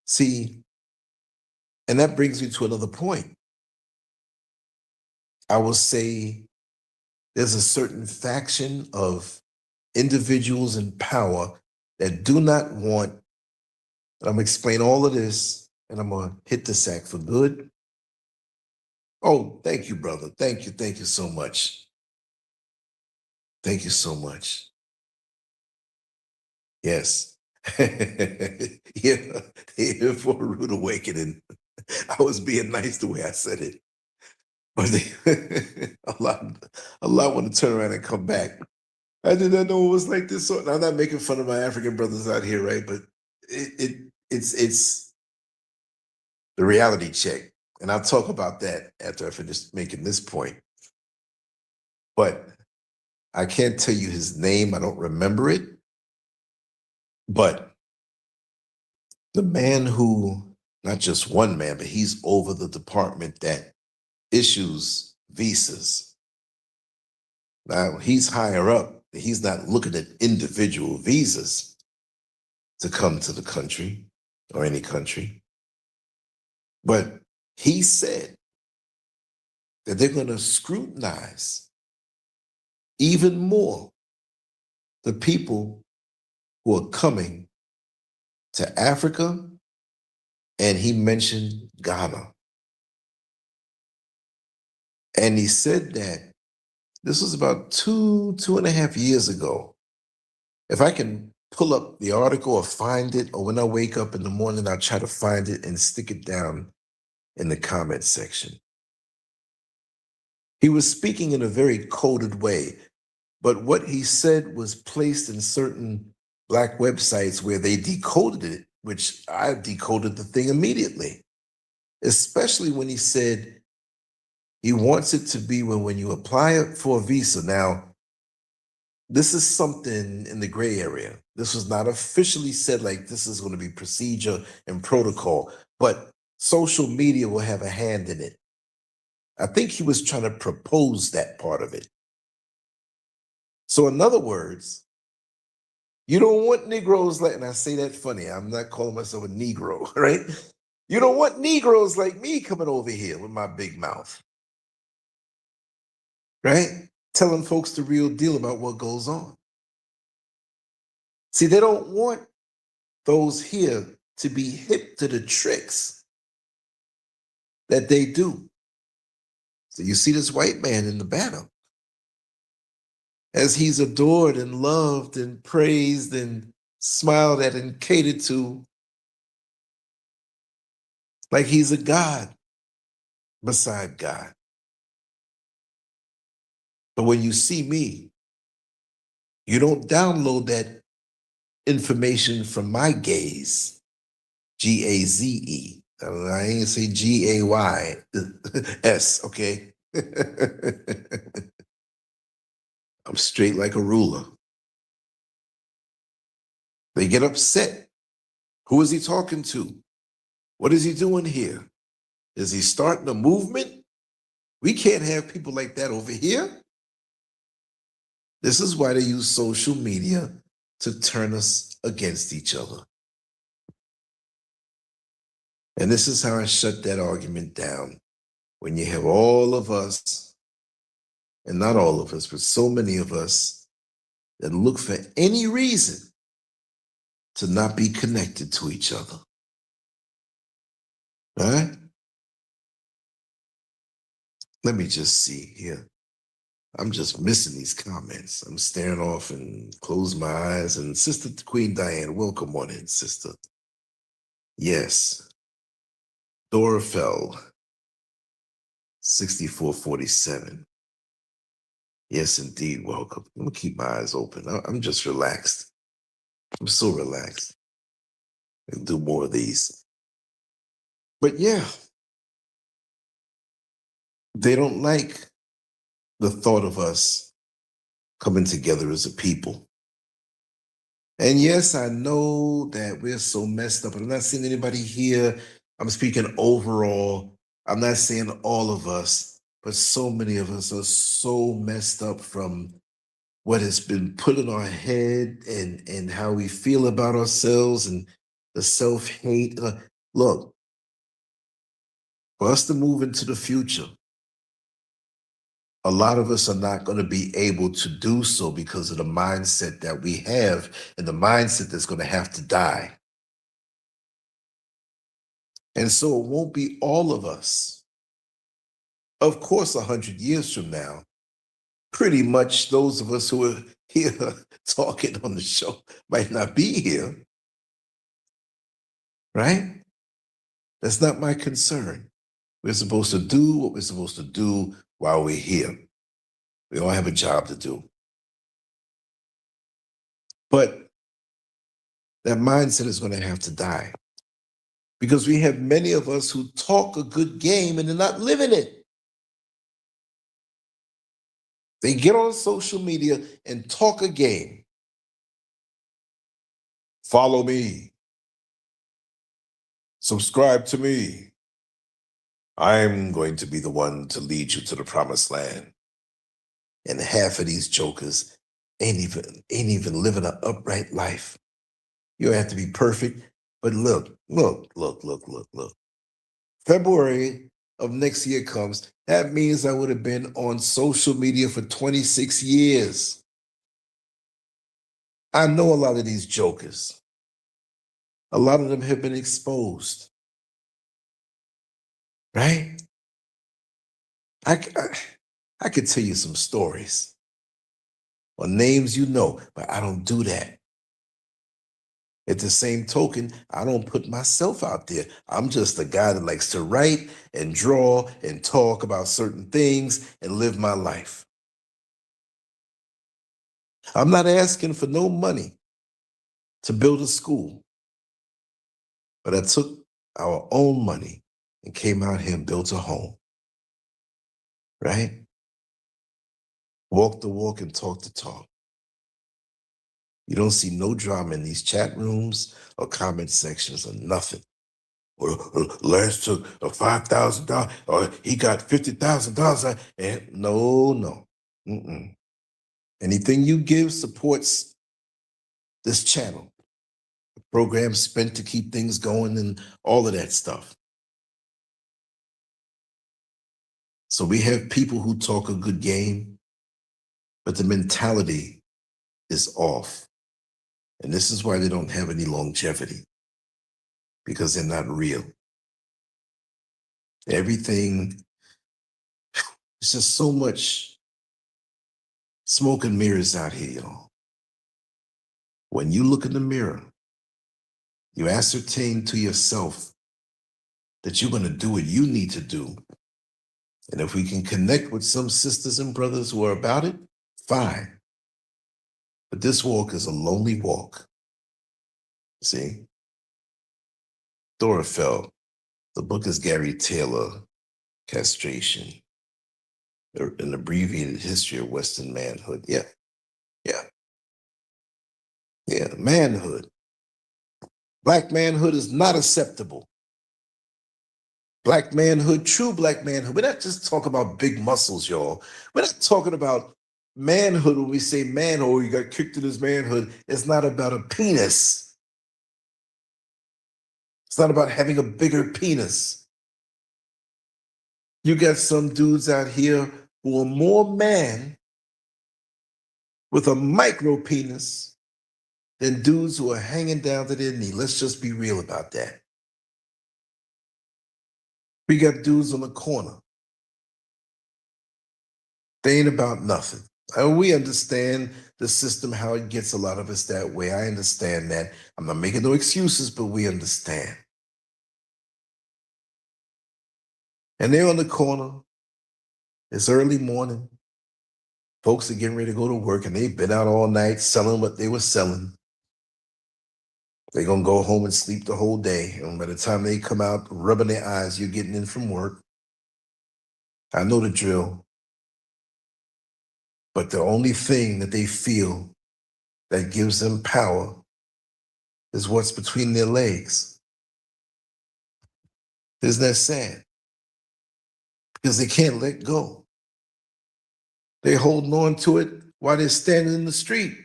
See, and that brings me to another point. I will say there's a certain faction of individuals in power that do not want, I'm going to explain all of this and I'm going to hit the sack for good. Oh, thank you, brother. Thank you. Thank you so much. Thank you so much. Yes. Yeah, yeah, for a rude awakening. I was being nice the way I said it. But a lot want to turn around and come back. I did not know it was like this. So I'm not making fun of my African brothers out here, right? But it's the reality check. And I'll talk about that after I finish making this point. But I can't tell you his name. I don't remember it. But the man who, not just one man, but he's over the department that issues visas. Now he's higher up. He's not looking at individual visas to come to the country or any country. But he said that they're going to scrutinize even more the people who are coming to Africa, and he mentioned Ghana. And he said that this was about 2.5 years ago. If I can pull up the article or find it, or when I wake up in the morning, I'll try to find it and stick it down in the comment section. He was speaking in a very coded way, but what he said was placed in certain Black websites where they decoded it, which I decoded the thing immediately, especially when he said he wants it to be when you apply for a visa. Now, This is something in the gray area. This was not officially said like this is going to be procedure and protocol, but social media will have a hand in it. I think he was trying to propose that part of it. So in other words, you don't want Negroes like, and I say that funny, I'm not calling myself a Negro, right? You don't want Negroes like me coming over here with my big mouth, right? Telling folks the real deal about what goes on. See, they don't want those here to be hip to the tricks that they do. So you see this white man in the banner, as he's adored and loved and praised and smiled at and catered to, like he's a god beside God. But when you see me, you don't download that information from my gaze, Gaze. I ain't say Gays, okay? I'm straight like a ruler. They get upset. Who is he talking to? What is he doing here? Is he starting a movement? We can't have people like that over here. This is why they use social media to turn us against each other. And this is how I shut that argument down. When you have all of us, and not all of us, but so many of us that look for any reason to not be connected to each other. All right? Let me just see here. I'm just missing these comments. I'm staring off and close my eyes. And Sister Queen Diane, welcome on in, sister. Yes. Dorafel, 6447. Yes, indeed, welcome. I'm going to keep my eyes open. I'm just relaxed. I'm so relaxed. I'll do more of these. But yeah, they don't like the thought of us coming together as a people. And yes, I know that we're so messed up. I'm not seeing anybody here. I'm speaking overall. I'm not saying all of us, but so many of us are so messed up from what has been put in our head and how we feel about ourselves and the self-hate. Look, for us to move into the future, a lot of us are not going to be able to do so because of the mindset that we have and the mindset that's going to have to die. And so it won't be all of us. Of course, 100 years from now, pretty much those of us who are here talking on the show might not be here, right? That's not my concern. We're supposed to do what we're supposed to do while we're here. We all have a job to do. But that mindset is going to have to die because we have many of us who talk a good game and they're not living it. They get on social media and talk a game. Follow me. Subscribe to me. I'm going to be the one to lead you to the promised land. And half of these jokers ain't even living an upright life. You don't have to be perfect, but look. February of next year comes. That means I would have been on social media for 26 years. I know a lot of these jokers. A lot of them have been exposed. Right? I could tell you some stories or names you know, but I don't do that. At the same token, I don't put myself out there. I'm just a guy that likes to write and draw and talk about certain things and live my life. I'm not asking for no money to build a school, but I took our own money and came out here and built a home, right? Walk the walk and talk the talk. You don't see no drama in these chat rooms or comment sections or nothing. Or Lance took a $5,000 or he got $50,000. And no. Mm-mm. Anything you give supports this channel. The program spent to keep things going and all of that stuff. So we have people who talk a good game, but the mentality is off. And this is why they don't have any longevity, because they're not real. Everything, it's just so much smoke and mirrors out here, y'all. When you look in the mirror, you ascertain to yourself that you're going to do what you need to do. And if we can connect with some sisters and brothers who are about it, fine. But this walk is a lonely walk. See? Dorafel. The book is Gary Taylor, Castration, an abbreviated history of Western manhood. Yeah. Manhood. Black manhood is not acceptable. Black manhood, true black manhood. We're not just talking about big muscles, y'all. We're not talking about manhood when we say man, or you got kicked in his manhood. It's not about a penis. It's not about having a bigger penis. You got some dudes out here who are more man with a micro penis than dudes who are hanging down to their knee. Let's just be real about that. We got dudes on the corner. They ain't about nothing. We understand the system, how it gets a lot of us that way. I understand that. I'm not making no excuses, but we understand. And they're on the corner. It's early morning. Folks are getting ready to go to work, and they've been out all night selling what they were selling. They're going to go home and sleep the whole day. And by the time they come out, rubbing their eyes, you're getting in from work. I know the drill. But the only thing that they feel that gives them power is what's between their legs. Isn't that sad? Because they can't let go. They're holding on to it while they're standing in the street.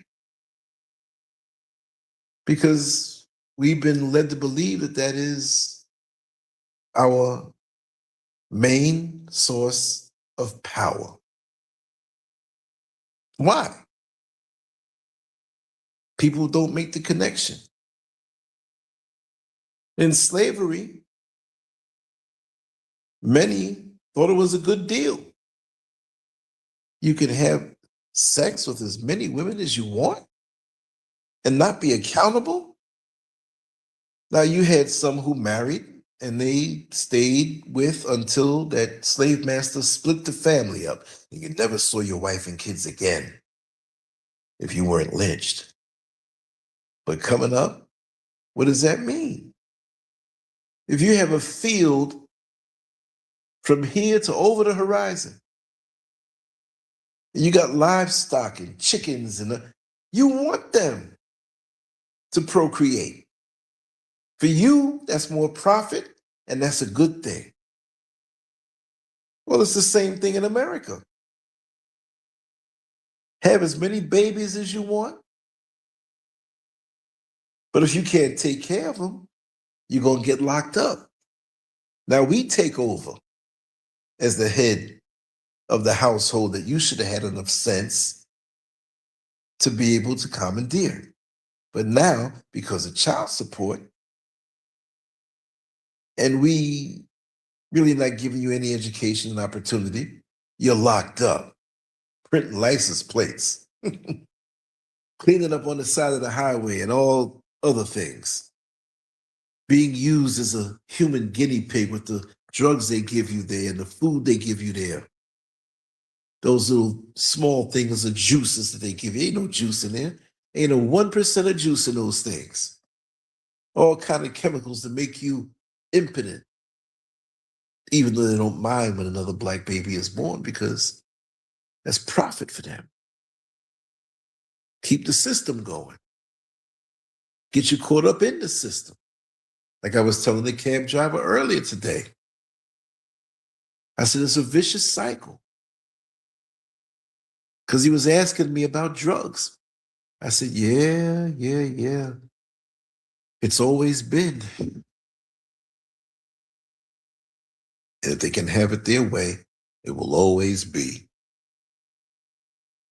Because we've been led to believe that that is our main source of power. Why? People don't make the connection. In slavery, many thought it was a good deal. You could have sex with as many women as you want and not be accountable. Now, you had some who married and they stayed with until that slave master split the family up. And you never saw your wife and kids again if you weren't lynched. But coming up, what does that mean? If you have a field from here to over the horizon, you got livestock and chickens, and you want them to procreate. For you, that's more profit, and that's a good thing. Well, it's the same thing in America. Have as many babies as you want, but if you can't take care of them, you're going to get locked up. Now, we take over as the head of the household that you should have had enough sense to be able to commandeer. But now, because of child support, and we really not giving you any education and opportunity, you're locked up, printing license plates, cleaning up on the side of the highway and all other things, being used as a human guinea pig with the drugs they give you there and the food they give you there. Those little small things of juices that they give you. Ain't no juice in there. Ain't no 1% of juice in those things. All kind of chemicals to make you impotent, even though they don't mind when another black baby is born, because that's profit for them. Keep the system going. get you caught up in the system. Like I was telling the cab driver earlier today. I said, it's a vicious cycle. Because he was asking me about drugs. I said, yeah. It's always been. And if they can have it their way, it will always be.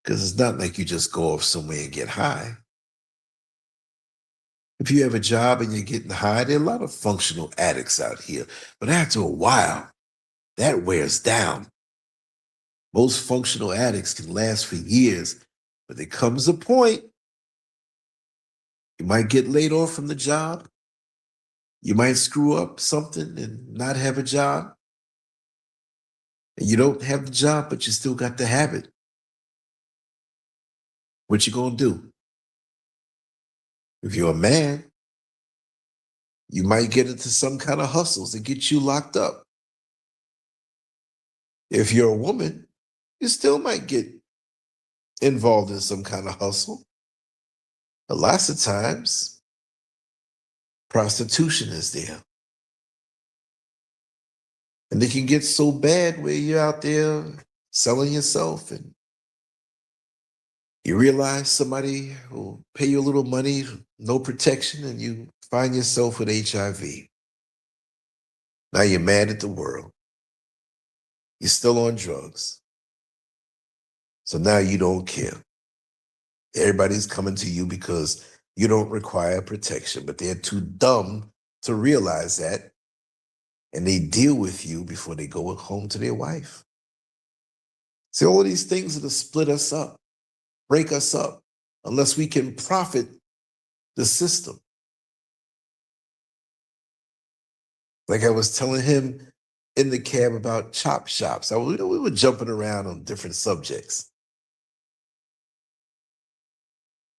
Because it's not like you just go off somewhere and get high. If you have a job and you're getting high, there are a lot of functional addicts out here. But after a while, that wears down. Most functional addicts can last for years, but there comes a point you might get laid off from the job. You might screw up something and not have a job. And you don't have the job, but you still got the habit. What you gonna do? If you're a man, you might get into some kind of hustles that get you locked up. If you're a woman, you still might get involved in some kind of hustle. But lots of times, prostitution is there. And it can get so bad where you're out there selling yourself and you realize somebody will pay you a little money, no protection, and you find yourself with HIV. Now you're mad at the world. You're still on drugs. So now you don't care. Everybody's coming to you because you don't require protection, but they're too dumb to realize that. And they deal with you before they go home to their wife. See, all these things that'll split us up, break us up, unless we can profit the system. Like I was telling him in the cab about chop shops. We were jumping around on different subjects.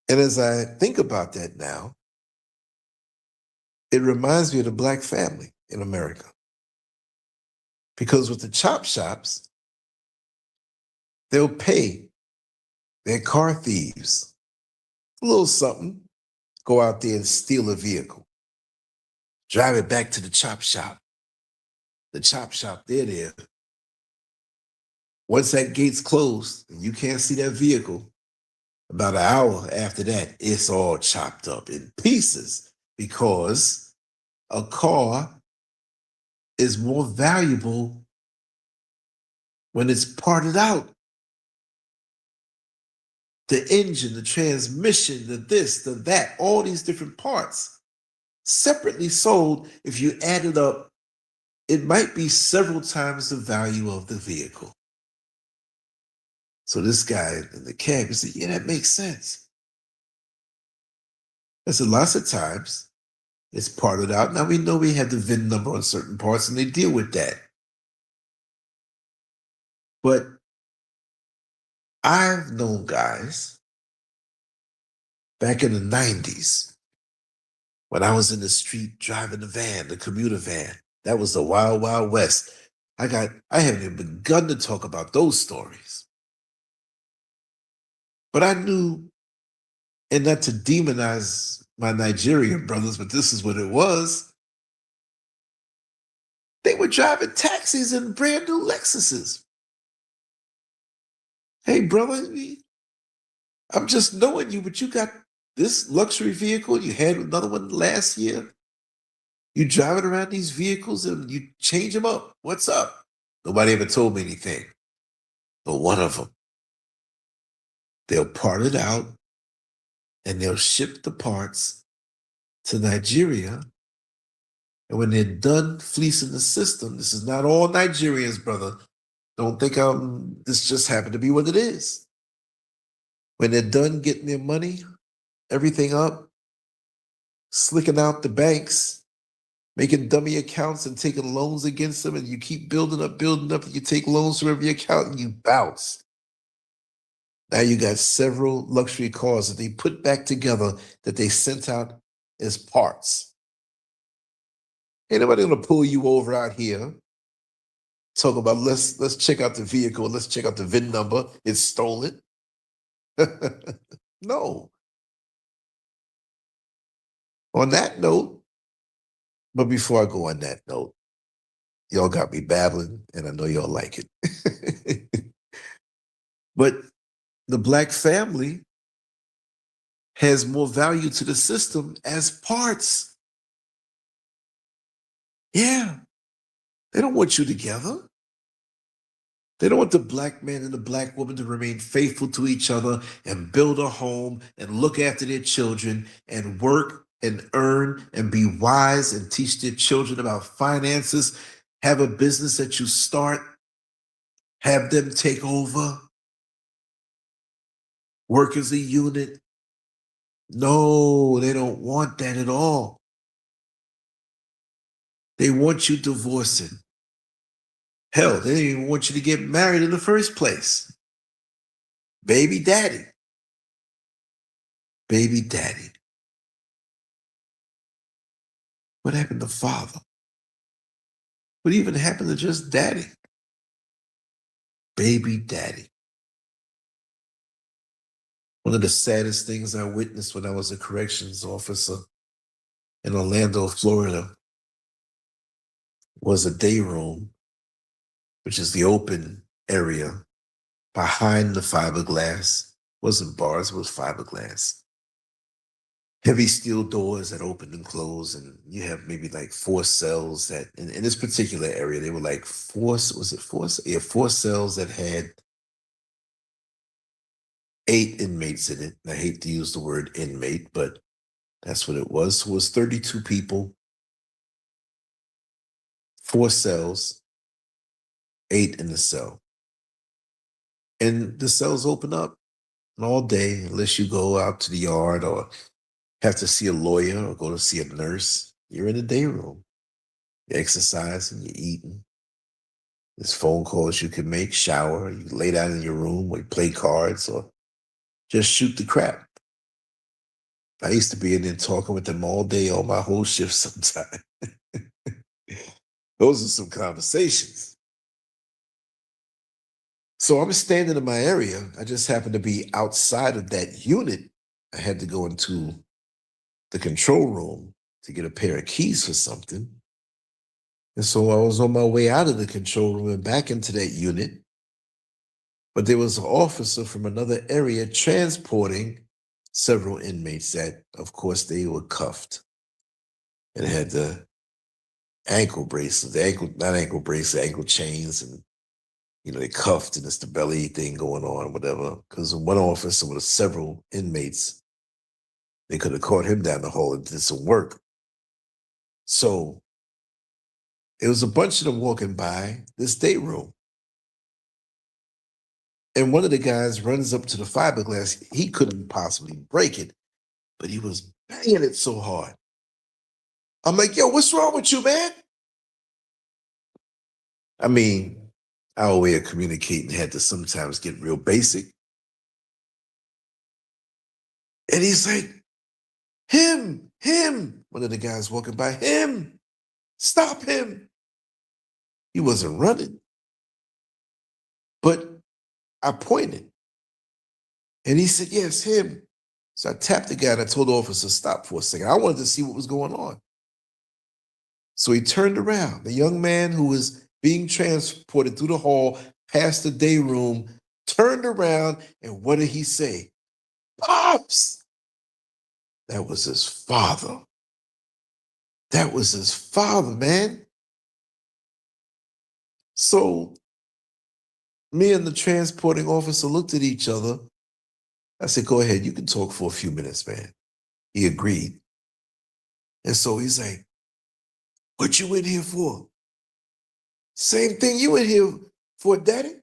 And as I think about that now, it reminds me of the Black family in America. Because with the chop shops, they'll pay their car thieves a little something, go out there and steal a vehicle, drive it back to the chop shop. The chop shop, they're there. Once that gate's closed and you can't see that vehicle, about an hour after that, it's all chopped up in pieces because a car is more valuable when it's parted out. The engine, the transmission, the this, the that, all these different parts separately sold, if you add it up, it might be several times the value of the vehicle. So this guy in the cab, he said, yeah, that makes sense. I said, lots of times it's parted out. Now we know we have the VIN number on certain parts and they deal with that. But I've known guys back in the 90s when I was in the street driving the van, the commuter van. That was the wild, wild west. I haven't even begun to talk about those stories. But I knew, and not to demonize my Nigerian brothers, but this is what it was. They were driving taxis in brand new Lexuses. Hey, brother, I'm just knowing you, but you got this luxury vehicle. You had another one last year. You driving around these vehicles and you change them up. What's up? Nobody ever told me anything. But one of them, they'll part it out and they'll ship the parts to Nigeria. And when they're done fleecing the system, this is not all Nigerians, brother. Don't think this just happened to be what it is. When they're done getting their money, everything up, slicking out the banks, making dummy accounts and taking loans against them, and you keep building up, and you take loans from every account and you bounce. Now you got several luxury cars that they put back together that they sent out as parts. Ain't nobody gonna pull you over out here. Talk about let's check out the vehicle, let's check out the VIN number. It's stolen. No. On that note, but before I go on that note, y'all got me babbling, and I know y'all like it. But the Black family has more value to the system as parts. Yeah, they don't want you together. They don't want the Black man and the Black woman to remain faithful to each other and build a home and look after their children and work and earn and be wise and teach their children about finances. Have a business that you start, have them take over, work as a unit. No, they don't want that at all. They want you divorcing. Hell, they didn't even want you to get married in the first place. Baby daddy. Baby daddy. What happened to father? What even happened to just daddy? Baby daddy. One of the saddest things I witnessed when I was a corrections officer in Orlando, Florida, was a day room, which is the open area behind the fiberglass. It wasn't bars, it was fiberglass. Heavy steel doors that opened and closed, and you have maybe like 4 cells that, in this particular area, they were like 4, was it 4? Yeah, 4 cells that had 8 inmates in it. I hate to use the word inmate, but that's what it was. So it was 32 people, 4 cells, 8 in the cell. And the cells open up all day unless you go out to the yard or have to see a lawyer or go to see a nurse. You're in the day room. You're exercising, you're eating. There's phone calls you can make, shower, you lay down in your room or you play cards or just shoot the crap. I used to be in there talking with them all day, all my whole shift sometimes. Those are some conversations. So I'm standing in my area. I just happened to be outside of that unit. I had to go into the control room to get a pair of keys for something. And so I was on my way out of the control room and back into that unit. But there was an officer from another area transporting several inmates that, of course, they were cuffed and had the ankle bracelets, not ankle bracelets, ankle chains, and they cuffed, and it's the belly thing going on, whatever. Because one officer with several inmates, they could have caught him down the hall and did some work. So it was a bunch of them walking by this day room. And one of the guys runs up to the fiberglass. He couldn't possibly break it, but he was banging it so hard. I'm like, yo, what's wrong with you, man? I mean, our way of communicating had to sometimes get real basic. And he's like, him, one of the guys walking by, him, stop him. He wasn't running. But I pointed. And he said, yes, him. So I tapped the guy and I told the officer, stop for a second. I wanted to see what was going on. So he turned around. The young man who was being transported through the hall past the day room turned around, and what did he say? Pops! That was his father. That was his father, man. So me and the transporting officer looked at each other. I said, go ahead, you can talk for a few minutes, man. He agreed. And so he's like, what you in here for? Same thing you in here for, daddy.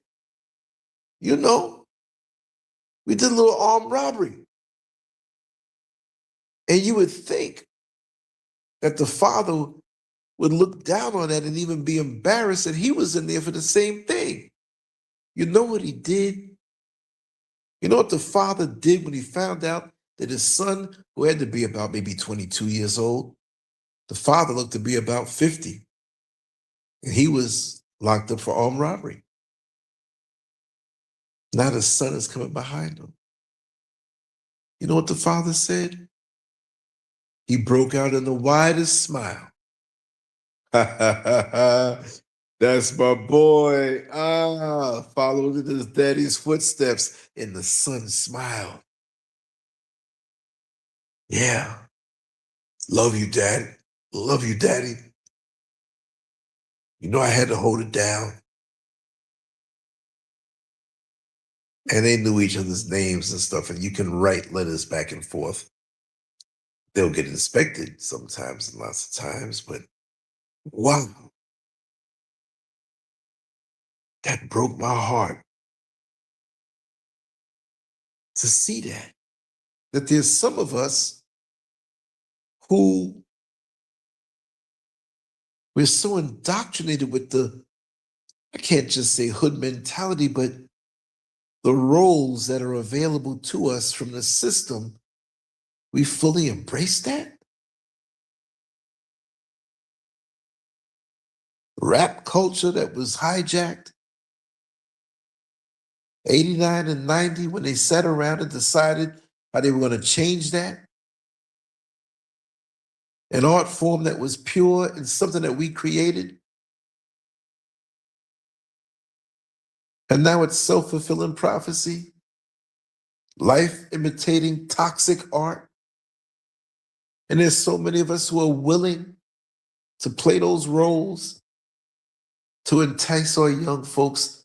You know, we did a little armed robbery. And you would think that the father would look down on that and even be embarrassed that he was in there for the same thing. You know what he did? You know what the father did when he found out that his son, who had to be about maybe 22 years old, the father looked to be about 50, and he was locked up for armed robbery. Now the son is coming behind him. You know what the father said? He broke out in the widest smile. That's my boy. Followed in his daddy's footsteps, and the son smiled. Yeah, love you, dad. Love you, daddy. You know, I had to hold it down. And they knew each other's names and stuff, and you can write letters back and forth. They'll get inspected sometimes and lots of times, but wow, that broke my heart to see that. That there's some of us who we're so indoctrinated with I can't just say hood mentality, but the roles that are available to us from the system, we fully embrace that. Rap culture that was hijacked, 89 and 90, when they sat around and decided how they were going to change that. An art form that was pure and something that we created. And now it's self-fulfilling prophecy, life imitating toxic art. And there's so many of us who are willing to play those roles to entice our young folks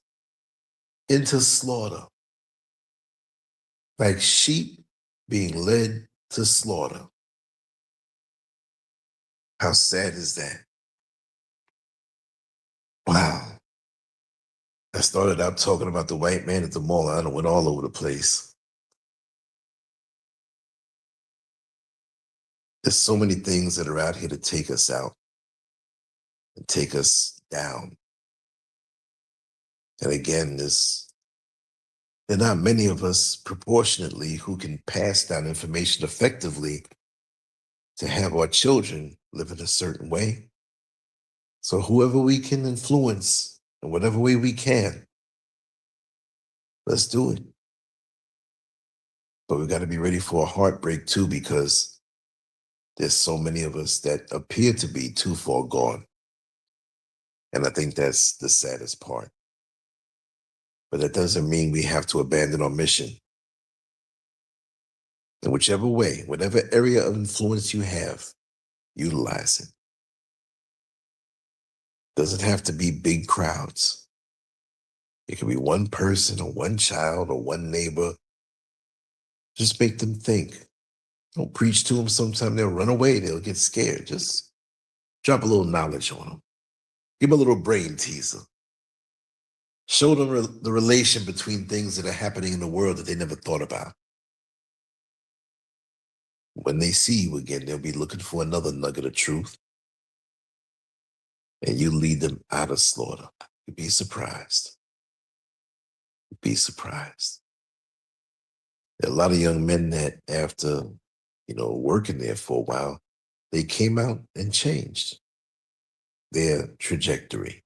into slaughter, like sheep being led to slaughter. How sad is that? Wow. I started out talking about the white man at the mall. I went all over the place. There's so many things that are out here to take us out and take us down. And again, there are not many of us proportionately who can pass down information effectively to have our children live in a certain way. So whoever we can influence in whatever way we can, let's do it. But we got to be ready for a heartbreak too, because there's so many of us that appear to be too far gone. And I think that's the saddest part. But that doesn't mean we have to abandon our mission. In whichever way, whatever area of influence you have, utilize it. Doesn't have to be big crowds. It could be one person or one child or one neighbor. Just make them think. Don't preach to them. Sometimes they'll run away. They'll get scared. Just drop a little knowledge on them. Give them a little brain teaser. Show them the relation between things that are happening in the world that they never thought about. When they see you again, they'll be looking for another nugget of truth. And you lead them out of slaughter. You'd be surprised. You'd be surprised. There are a lot of young men that after, working there for a while, they came out and changed their trajectory.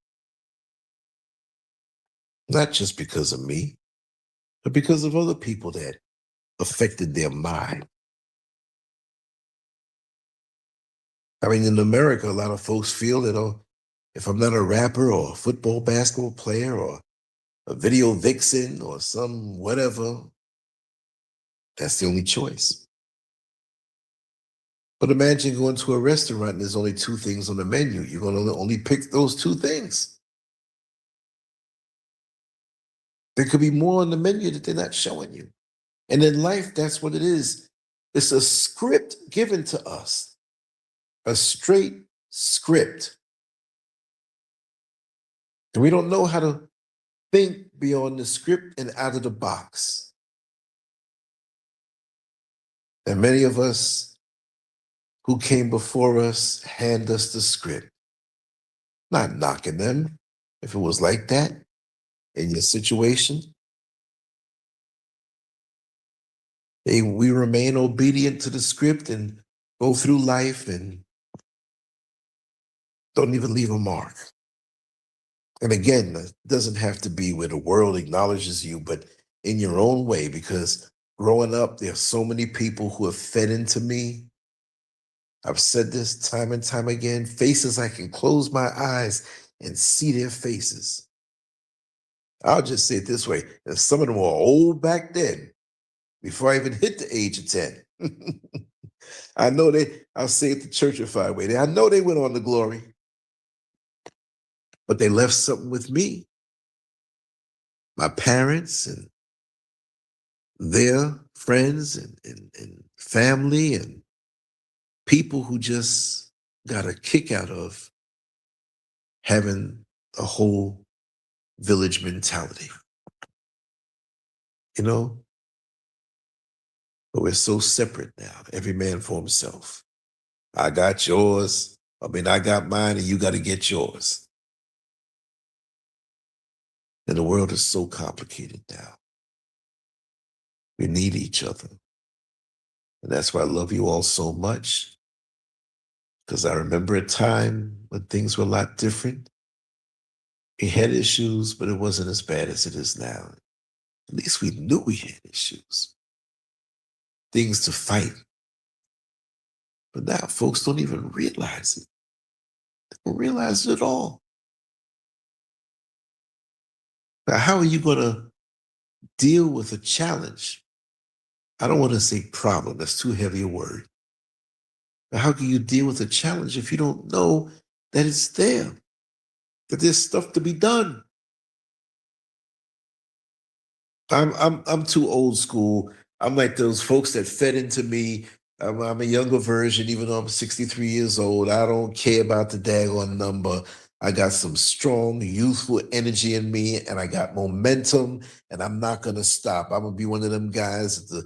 Not just because of me, but because of other people that affected their mind. I mean, in America, a lot of folks feel that, if I'm not a rapper or a football, basketball player or a video vixen or some whatever, that's the only choice. But imagine going to a restaurant and there's only two things on the menu. You're going to only pick those two things. There could be more on the menu that they're not showing you. And in life, that's what it is. It's a script given to us, a straight script. And we don't know how to think beyond the script and out of the box. And many of us who came before us hand us the script. Not knocking them if it was like that in your situation. We remain obedient to the script and go through life and don't even leave a mark. And again, it doesn't have to be where the world acknowledges you, but in your own way, because growing up, there are so many people who have fed into me I've said this time and time again, faces I can close my eyes and see their faces. I'll just say it this way, and some of them were old back then, before I even hit the age of 10. I'll say it the churchified way. I know they went on to glory, but they left something with me, my parents and their friends and family and people who just got a kick out of having a whole village mentality, you know? But we're so separate now, every man for himself. I got yours. I got mine, and you got to get yours. And the world is so complicated now. We need each other. And that's why I love you all so much. Because I remember a time when things were a lot different. We had issues, but it wasn't as bad as it is now. At least we knew we had issues, things to fight. But now folks don't even realize it. They don't realize it at all. Now, how are you going to deal with a challenge? I don't want to say problem, that's too heavy a word. But how can you deal with a challenge if you don't know that it's there, that there's stuff to be done? I'm too old school. I'm like those folks that fed into me. I'm a younger version, even though I'm 63 years old. I don't care about the daggone number. I got some strong, youthful energy in me, and I got momentum, and I'm not gonna stop. I'm gonna be one of them guys to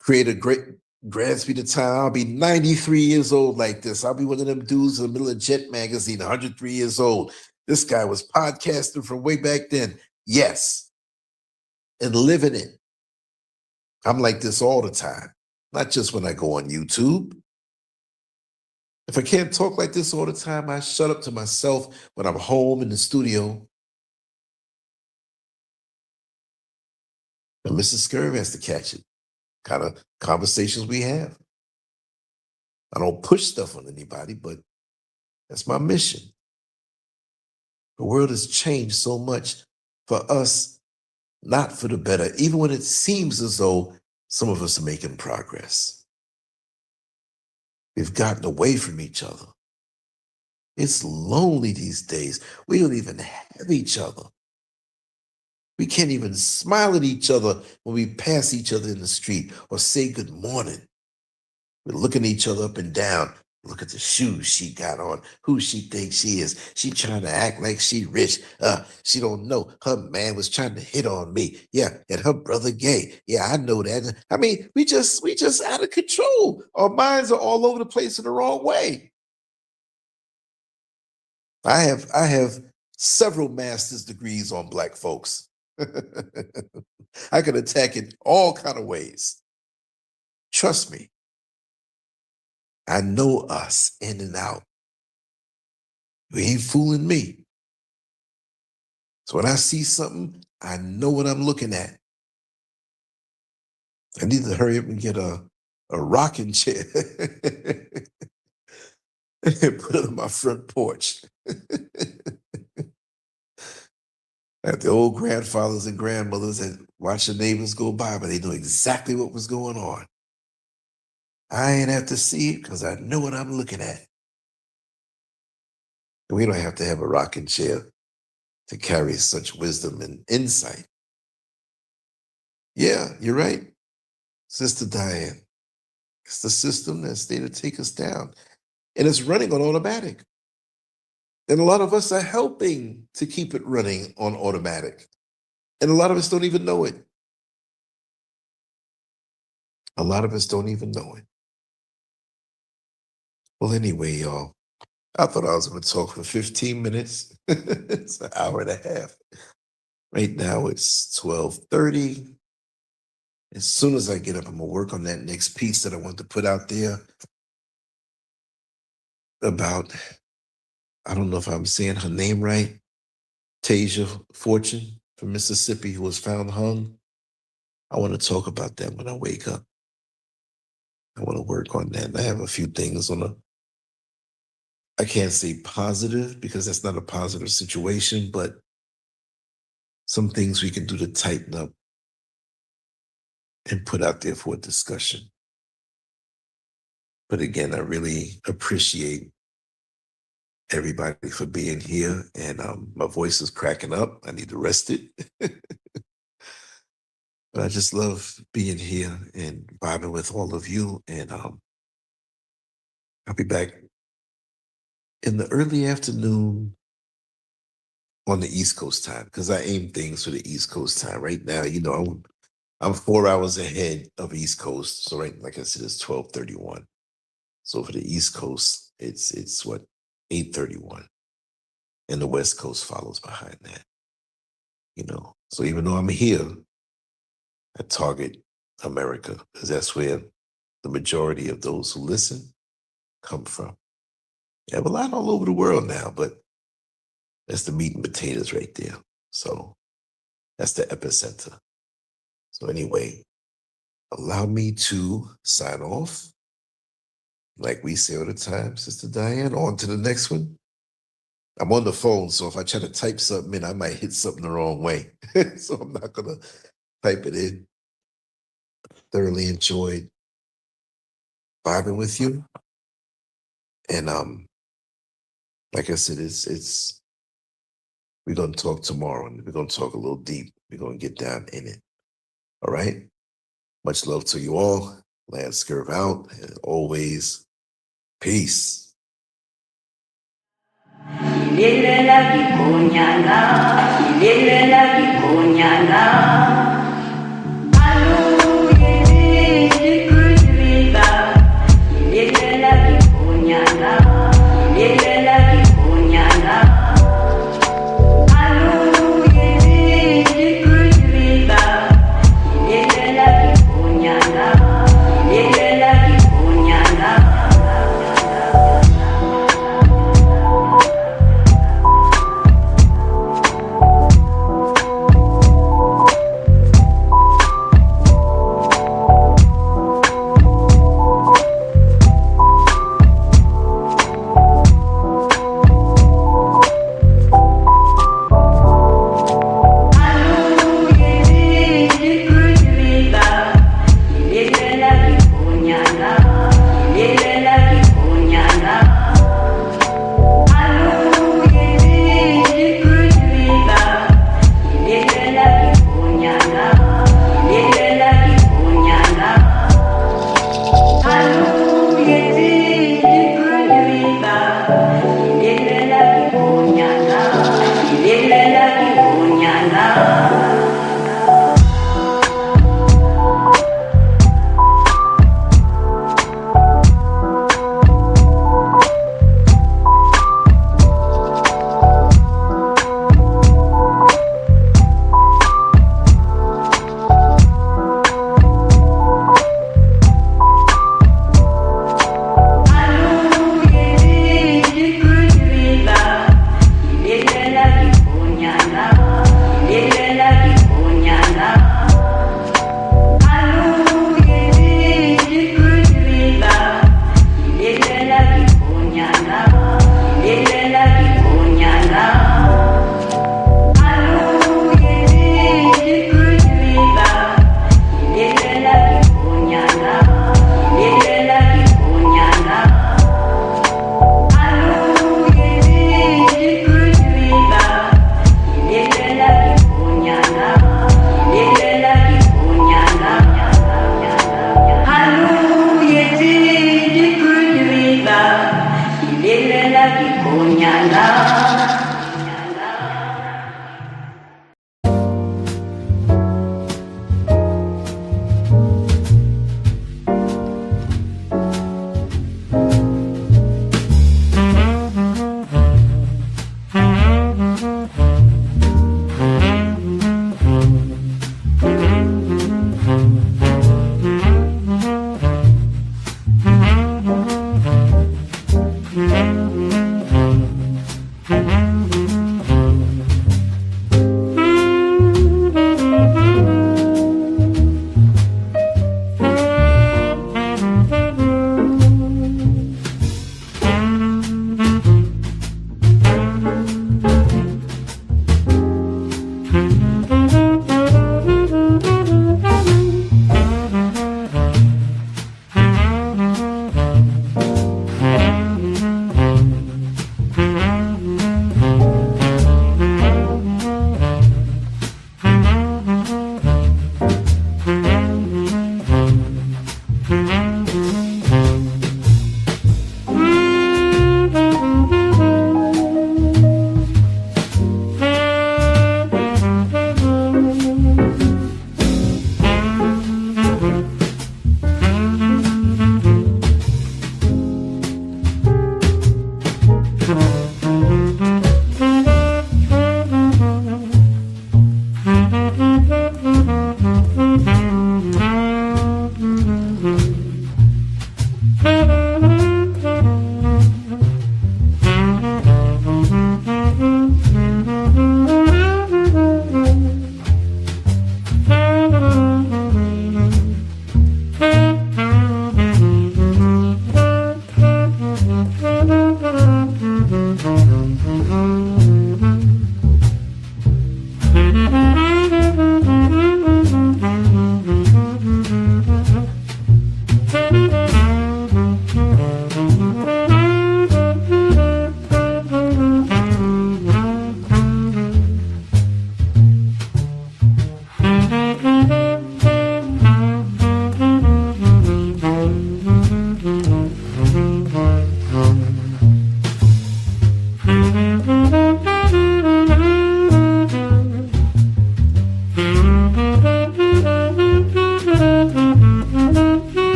create a great grand speed of time. I'll be 93 years old like this. I'll be one of them dudes in the middle of Jet magazine, 103 years old. This guy was podcasting from way back then. Yes, and living it. I'm like this all the time, not just when I go on YouTube. If I can't talk like this all the time, I shut up to myself when I'm home in the studio. And Mrs. Scurv has to catch it. Kind of conversations we have. I don't push stuff on anybody, but that's my mission. The world has changed so much for us, not for the better, even when it seems as though some of us are making progress. We've gotten away from each other. It's lonely these days. We don't even have each other. We can't even smile at each other when we pass each other in the street or say good morning. We're looking at each other up and down. Look at the shoes she got on. Who she thinks she is. She trying to act like she rich. She don't know. Her man was trying to hit on me. Yeah, and her brother gay. Yeah, I know that. We just out of control. Our minds are all over the place in the wrong way. I have several master's degrees on Black folks. I can attack it all kind of ways. Trust me. I know us in and out. You ain't fooling me. So when I see something, I know what I'm looking at. I need to hurry up and get a rocking chair and put it on my front porch. At the old grandfathers and grandmothers that watched the neighbors go by, but they knew exactly what was going on. I ain't have to see it because I know what I'm looking at. And we don't have to have a rocking chair to carry such wisdom and insight. Yeah, you're right, Sister Diane. It's the system that's there to take us down. And it's running on automatic. And a lot of us are helping to keep it running on automatic. And a lot of us don't even know it. A lot of us don't even know it. Well, anyway, y'all, I thought I was going to talk for 15 minutes. It's an hour and a half. Right now it's 12:30. As soon as I get up, I'm going to work on that next piece that I want to put out there about, I don't know if I'm saying her name right, Tasia Fortune from Mississippi, who was found hung. I want to talk about that when I wake up. I want to work on that. And I have a few things I can't say positive because that's not a positive situation, but some things we can do to tighten up and put out there for a discussion. But again, I really appreciate everybody for being here. And my voice is cracking up. I need to rest it. But I just love being here and vibing with all of you. And I'll be back in the early afternoon on the East Coast time because I aim things for the East Coast time. Right now, I'm 4 hours ahead of East Coast. So right, like I said, it's 12:31. So for the East Coast, it's what, 8:31. And the West Coast follows behind that. So even though I'm here, I target America because that's where the majority of those who listen come from. You have a lot all over the world now, but that's the meat and potatoes right there. So that's the epicenter. So anyway, allow me to sign off. Like we say all the time, Sister Diane, on to the next one. I'm on the phone, so if I try to type something in, I might hit something the wrong way. So I'm not going to type it in. Thoroughly enjoyed vibing with you. And like I said, it's we're going to talk tomorrow, and we're going to talk a little deep. We're going to get down in it. All right? Much love to you all. LanceScurv out. And always, peace. Il est là qui cogne là, il est là qui cogne là.